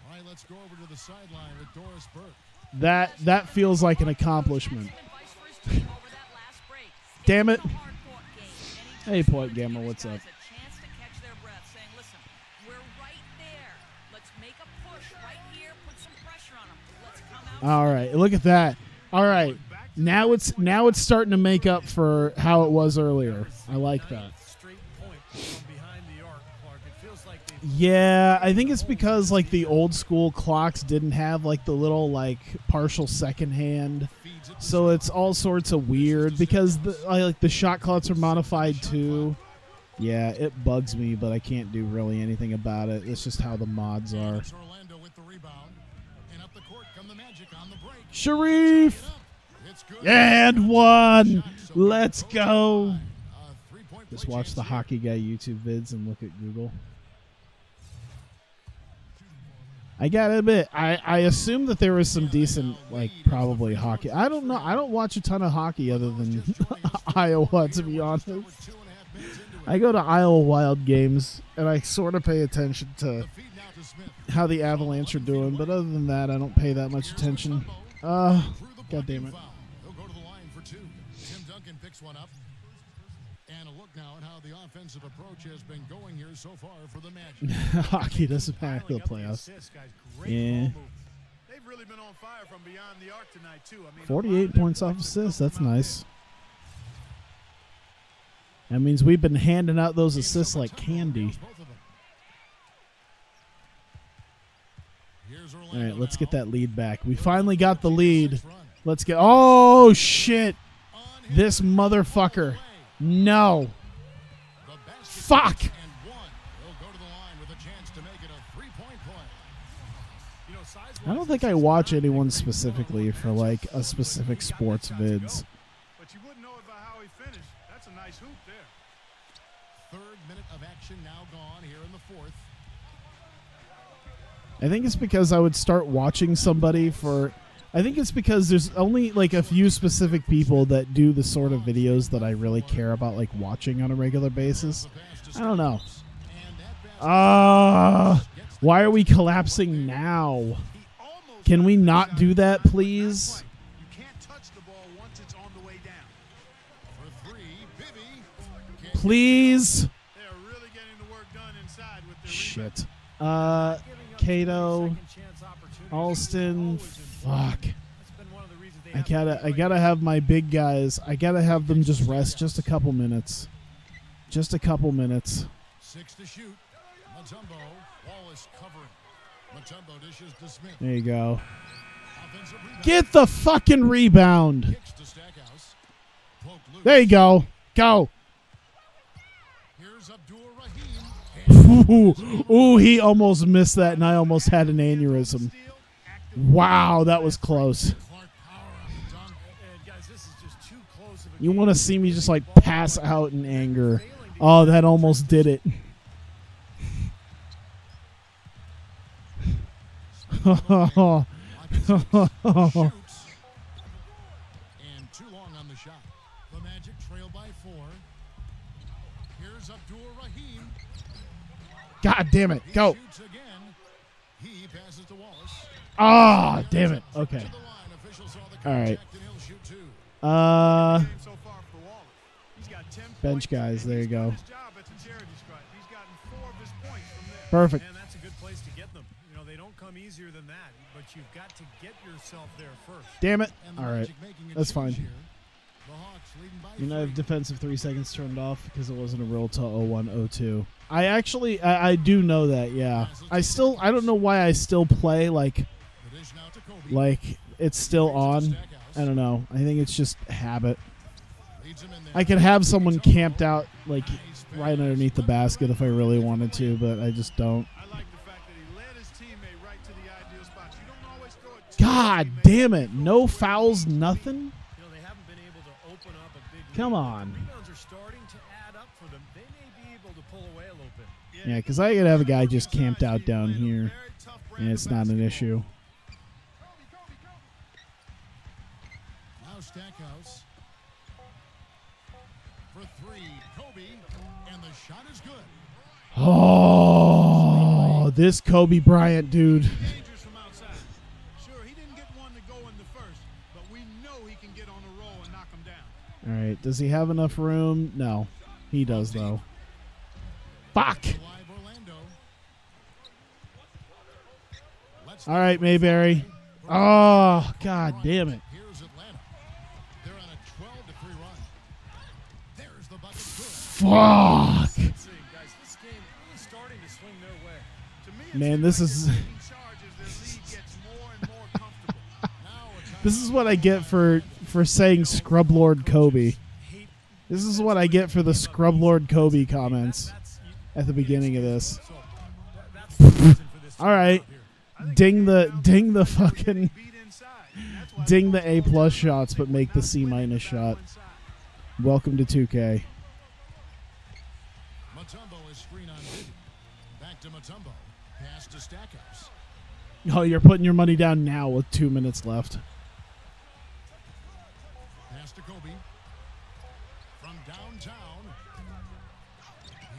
All right, let's go over to the sideline with Doris Burke. That feels like an accomplishment. Damn it. Hey, Point Gamma, what's up? All right, look at that. All right, now it's starting to make up for how it was earlier. I like that. Straight point from behind the arc, Clark. It feels like they've Yeah, I think it's because like the old school clocks didn't have like the little like partial second hand, so it's all sorts of weird because like the shot clocks are modified too. Yeah, it bugs me, but I can't do really anything about it. It's just how the mods are. It's Orlando with the rebound. And up the court come the Magic on the break. Sharif It's good. and one. Let's go. Three-point Just play watch chance the here. Hockey Guy YouTube vids and look at Google. I gotta admit, I assume that there was some decent, like, probably hockey. I don't know. I don't watch a ton of hockey other than Iowa, to be honest. We're 2.5 minutes into it. I go to Iowa Wild games, and I sort of pay attention to The feed now to Smith. how the Avalanche are doing, but other than that, I don't pay that much attention. Through the God damn it. foul. He'll go to the line for 2. Tim Duncan picks one up. And a look now at how the offensive approach has been going here so far for the Magic. Hockey doesn't matter for the piling up playoffs. assists, guys. Great Yeah. ball movement. They've really been on fire from beyond the arc tonight, too. I mean, 48 points off assists. That's nice. That means we've been handing out those assists like candy. All right, let's get that lead back. We finally got the lead. Let's get... Oh, shit. This motherfucker. No. Fuck. I don't think I watch anyone specifically for, like, a specific sports vids. But you wouldn't know it by how he finished. That's a nice hoop there. Third minute of action now gone here in the fourth. I think it's because I would start watching somebody for... I think it's because there's only, like, a few specific people that do the sort of videos that I really care about, like, watching on a regular basis. I don't know. Why are we collapsing now? Can we not do that, please? You can't touch the ball once it's on the way down. For three, Bibby. Please. They're really getting the work done inside with their Shit. Cato, Alston, fuck. I gotta have my big guys. I gotta have them just rest just a couple minutes. Just a couple minutes. 6 to shoot. Mutombo. Wallace covering. Mutombo dishes to Smith. There you go. Get the fucking rebound. Kicks to Stackhouse. Poked loose. There you go. Go. Here's Abdur-Rahim. Ooh, he almost missed that, and I almost had an aneurysm. Wow, that was close. You want to see me just, like, pass out in anger. Oh, that almost did it. And too long on the shot. The Magic trail by 4. Here's Abdur-Rahim. God damn it. Go. Shoots again. He passes to Wallace. Ah, damn it. Okay. All right. Bench guys. There you go. Perfect. And that's a good place to get them. You know, they don't come easier than that, but you've got to get yourself there first. Damn it. All right. That's fine. You know, I have defensive 3 seconds turned off because it wasn't a real till 01:02. I actually, I do know that, yeah. I don't know why I still play like it's still on. I don't know. I think it's just habit. I could have someone camped out like right underneath the basket if I really wanted to, but I just don't. God damn it. No fouls, nothing? Come on. Yeah, because I could have a guy just camped out down here, and it's not an issue. Now Stackhouse. For 3, Kobe, and the shot is good. Oh, this Kobe Bryant dude. Dangerous from outside. Sure, he didn't get one to go in the first, but we know he can get on a roll and knock him down. All right, does he have enough room? No, he does though. Fuck. All right, Mayberry. Oh, God damn it. Here's Atlanta. They're on a 12-3 run. There's the bucket. Fuck. This game is starting to swing their way. To me, Man, this is this is what I get for saying Scrub Lord Kobe. This is what I get for the Scrub Lord Kobe comments at the beginning of this. All right. Ding the fucking ding the A+ shots, but make the C- shot. Welcome to 2K. Mutombo is screen on Bibby. Back to Mutombo. Pass to Stackhouse. Oh, you're putting your money down now with 2 minutes left. Pass to Kobe. From downtown.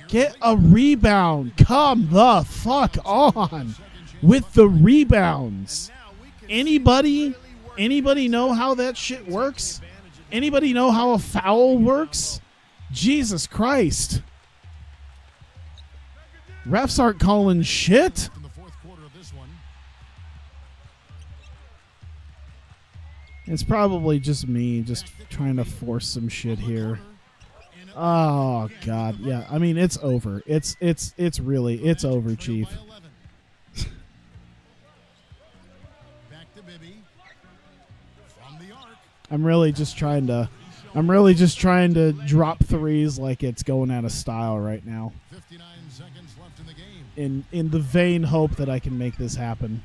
Get a rebound. Come the fuck on with the rebounds. Anybody know how that shit works? Anybody know how a foul works? Jesus Christ. Refs aren't calling shit. In the fourth quarter of this one. It's probably just me just trying to force some shit here. And Oh God, yeah. I mean, it's over. It's over, Chief. I'm really just trying to drop threes like it's going out of style right now. 59 seconds left in the game. In the vain hope that I can make this happen.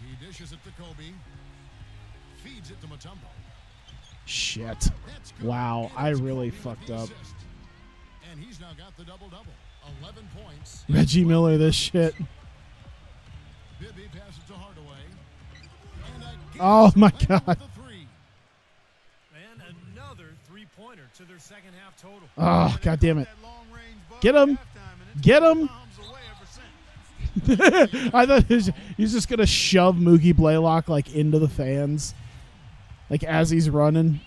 He dishes it to Kobe. Feeds it to Mutombo. Shit. Wow, I really fucked up. And he's now got the double-double. 11 points. Reggie Miller, this shit. Bibby passes to Hardaway. Oh my God. And another three-pointer to their second half total. Oh, God damn it. Get him. Get him. I thought he's just going to shove Mookie Blaylock like into the fans. Like as he's running.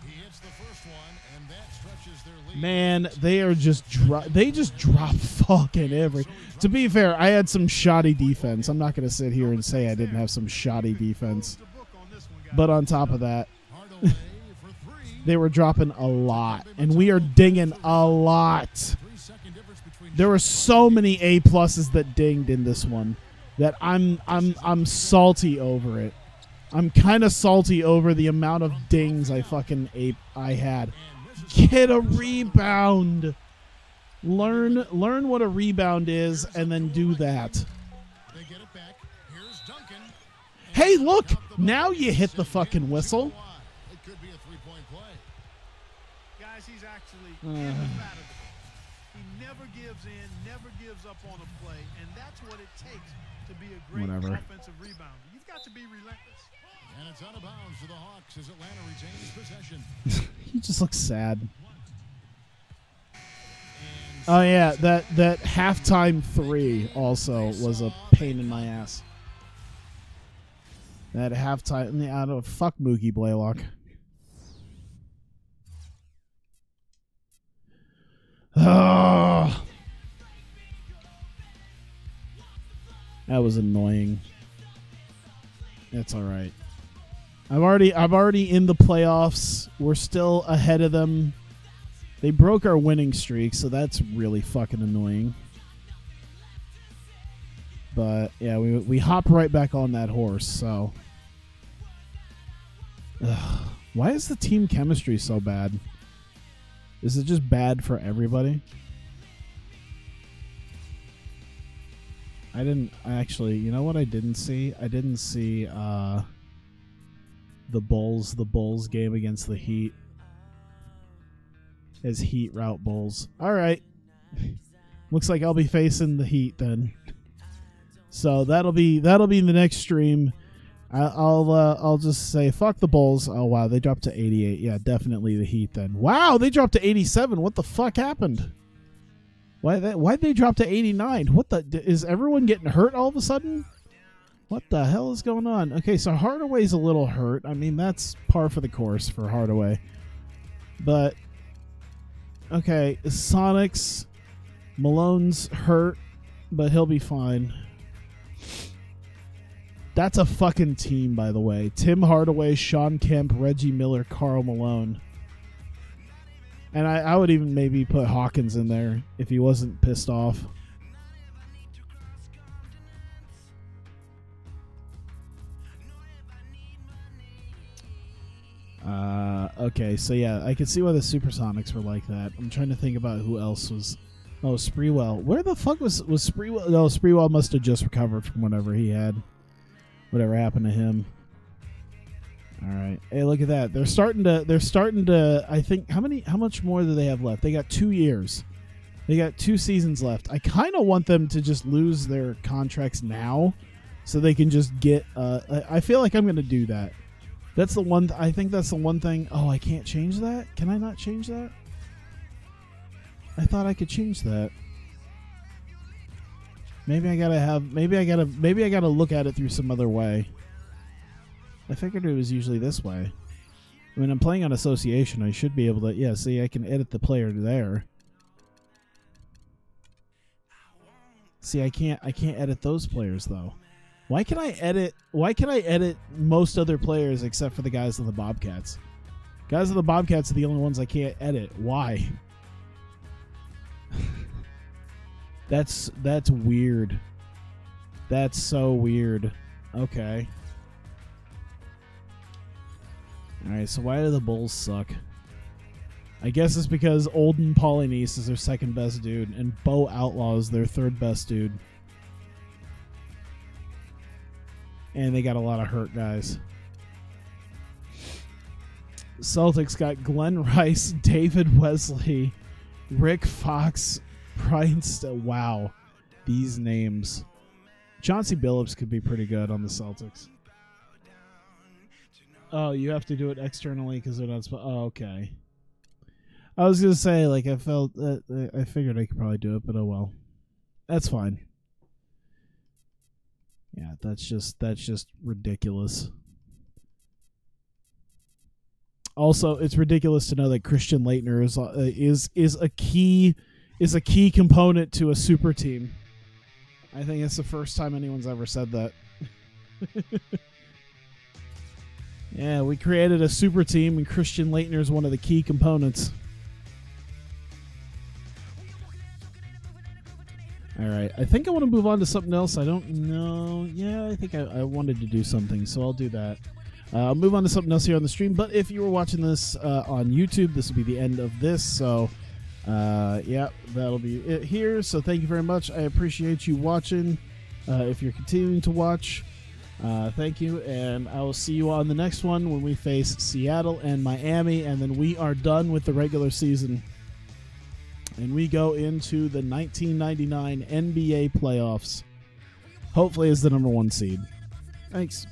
He hits the first one, and that stretches their lead. Man, they just drop fucking every. To be fair, I had some shoddy defense. I'm not going to sit here and say I didn't have some shoddy defense. But on top of that, they were dropping a lot, and we are dinging a lot. There were so many A pluses that dinged in this one that I'm salty over it. I'm kind of salty over the amount of dings I had. Get a rebound. Learn what a rebound is, and then do that. Hey, look! Now you hit the fucking whistle. It could be a three-point play. Guys, he's actually indefatigable. He never gives in, never gives up on a play, and that's what it takes to be a great offensive rebounder. You've got to be relentless. And it's out of bounds for the Hawks as Atlanta retains possession. He just looks sad. Oh yeah, that halftime three also was a pain in my ass. That halftime, fuck Mookie Blaylock. Oh, that was annoying. That's all right. I'm already in the playoffs. We're still ahead of them. They broke our winning streak, so that's really fucking annoying. But yeah, we hop right back on that horse. So, why is the team chemistry so bad? Is it just bad for everybody? You know what I didn't see? I didn't see the Bulls game against the Heat. As Heat route Bulls. All right. Looks like I'll be facing the Heat then. So that'll be the next stream. I'll just say fuck the Bulls. Oh wow, they dropped to 88. Yeah, definitely the Heat then. Wow, they dropped to 87. What the fuck happened? Why'd they drop to 89? What the is everyone getting hurt all of a sudden? What the hell is going on? Okay, so Hardaway's a little hurt. I mean, that's par for the course for Hardaway. But okay, Sonics, Malone's hurt, but he'll be fine. That's a fucking team, by the way. Tim Hardaway, Sean Kemp, Reggie Miller, Karl Malone. And I would even maybe put Hawkins in there if he wasn't pissed off. Okay, so yeah, I can see why the Supersonics were like that. I'm trying to think about who else was... Oh, Sprewell. Where the fuck was Sprewell? No, Sprewell must have just recovered from whatever he had. Whatever happened to him. All right. Hey, look at that. They're starting to I think how much more do they have left? They got 2 years. They got 2 seasons left. I kind of want them to just lose their contracts now so they can just get I feel like I'm going to do that. That's the one I think that's the one thing. Oh, I can't change that? Can I not change that? I thought I could change that. Maybe I gotta look at it through some other way. I figured it was usually this way. I mean, I'm playing on association. I should be able to. Yeah, see, I can edit the player there. See, I can't edit those players though. Why can I edit most other players except for the guys on the Bobcats? Guys of the Bobcats are the only ones I can't edit. Why? That's weird. That's so weird. Okay. Alright, so why do the Bulls suck? I guess it's because Olden Polynice is their second best dude, and Bo Outlaw is their third best dude. And they got a lot of hurt guys. Celtics got Glenn Rice, David Wesley, Rick Fox, Brian wow. These names. Chauncey Billups could be pretty good on the Celtics. Oh, you have to do it externally because they're not. Oh, okay. I was gonna say, like, I figured I could probably do it, but oh well. That's fine. Yeah, that's just ridiculous. Also, it's ridiculous to know that Christian Laettner is a key component to a super team. I think it's the first time anyone's ever said that. Yeah, we created a super team, and Christian Laettner is one of the key components. All right, I think I want to move on to something else. I don't know. Yeah, I think I wanted to do something, so I'll do that. I'll move on to something else here on the stream. But if you were watching this on YouTube, this will be the end of this. So, yeah, that'll be it here. So thank you very much. I appreciate you watching. If you're continuing to watch, thank you. And I will see you on the next one when we face Seattle and Miami. And then we are done with the regular season. And we go into the 1999 NBA playoffs. Hopefully as the #1 seed. Thanks.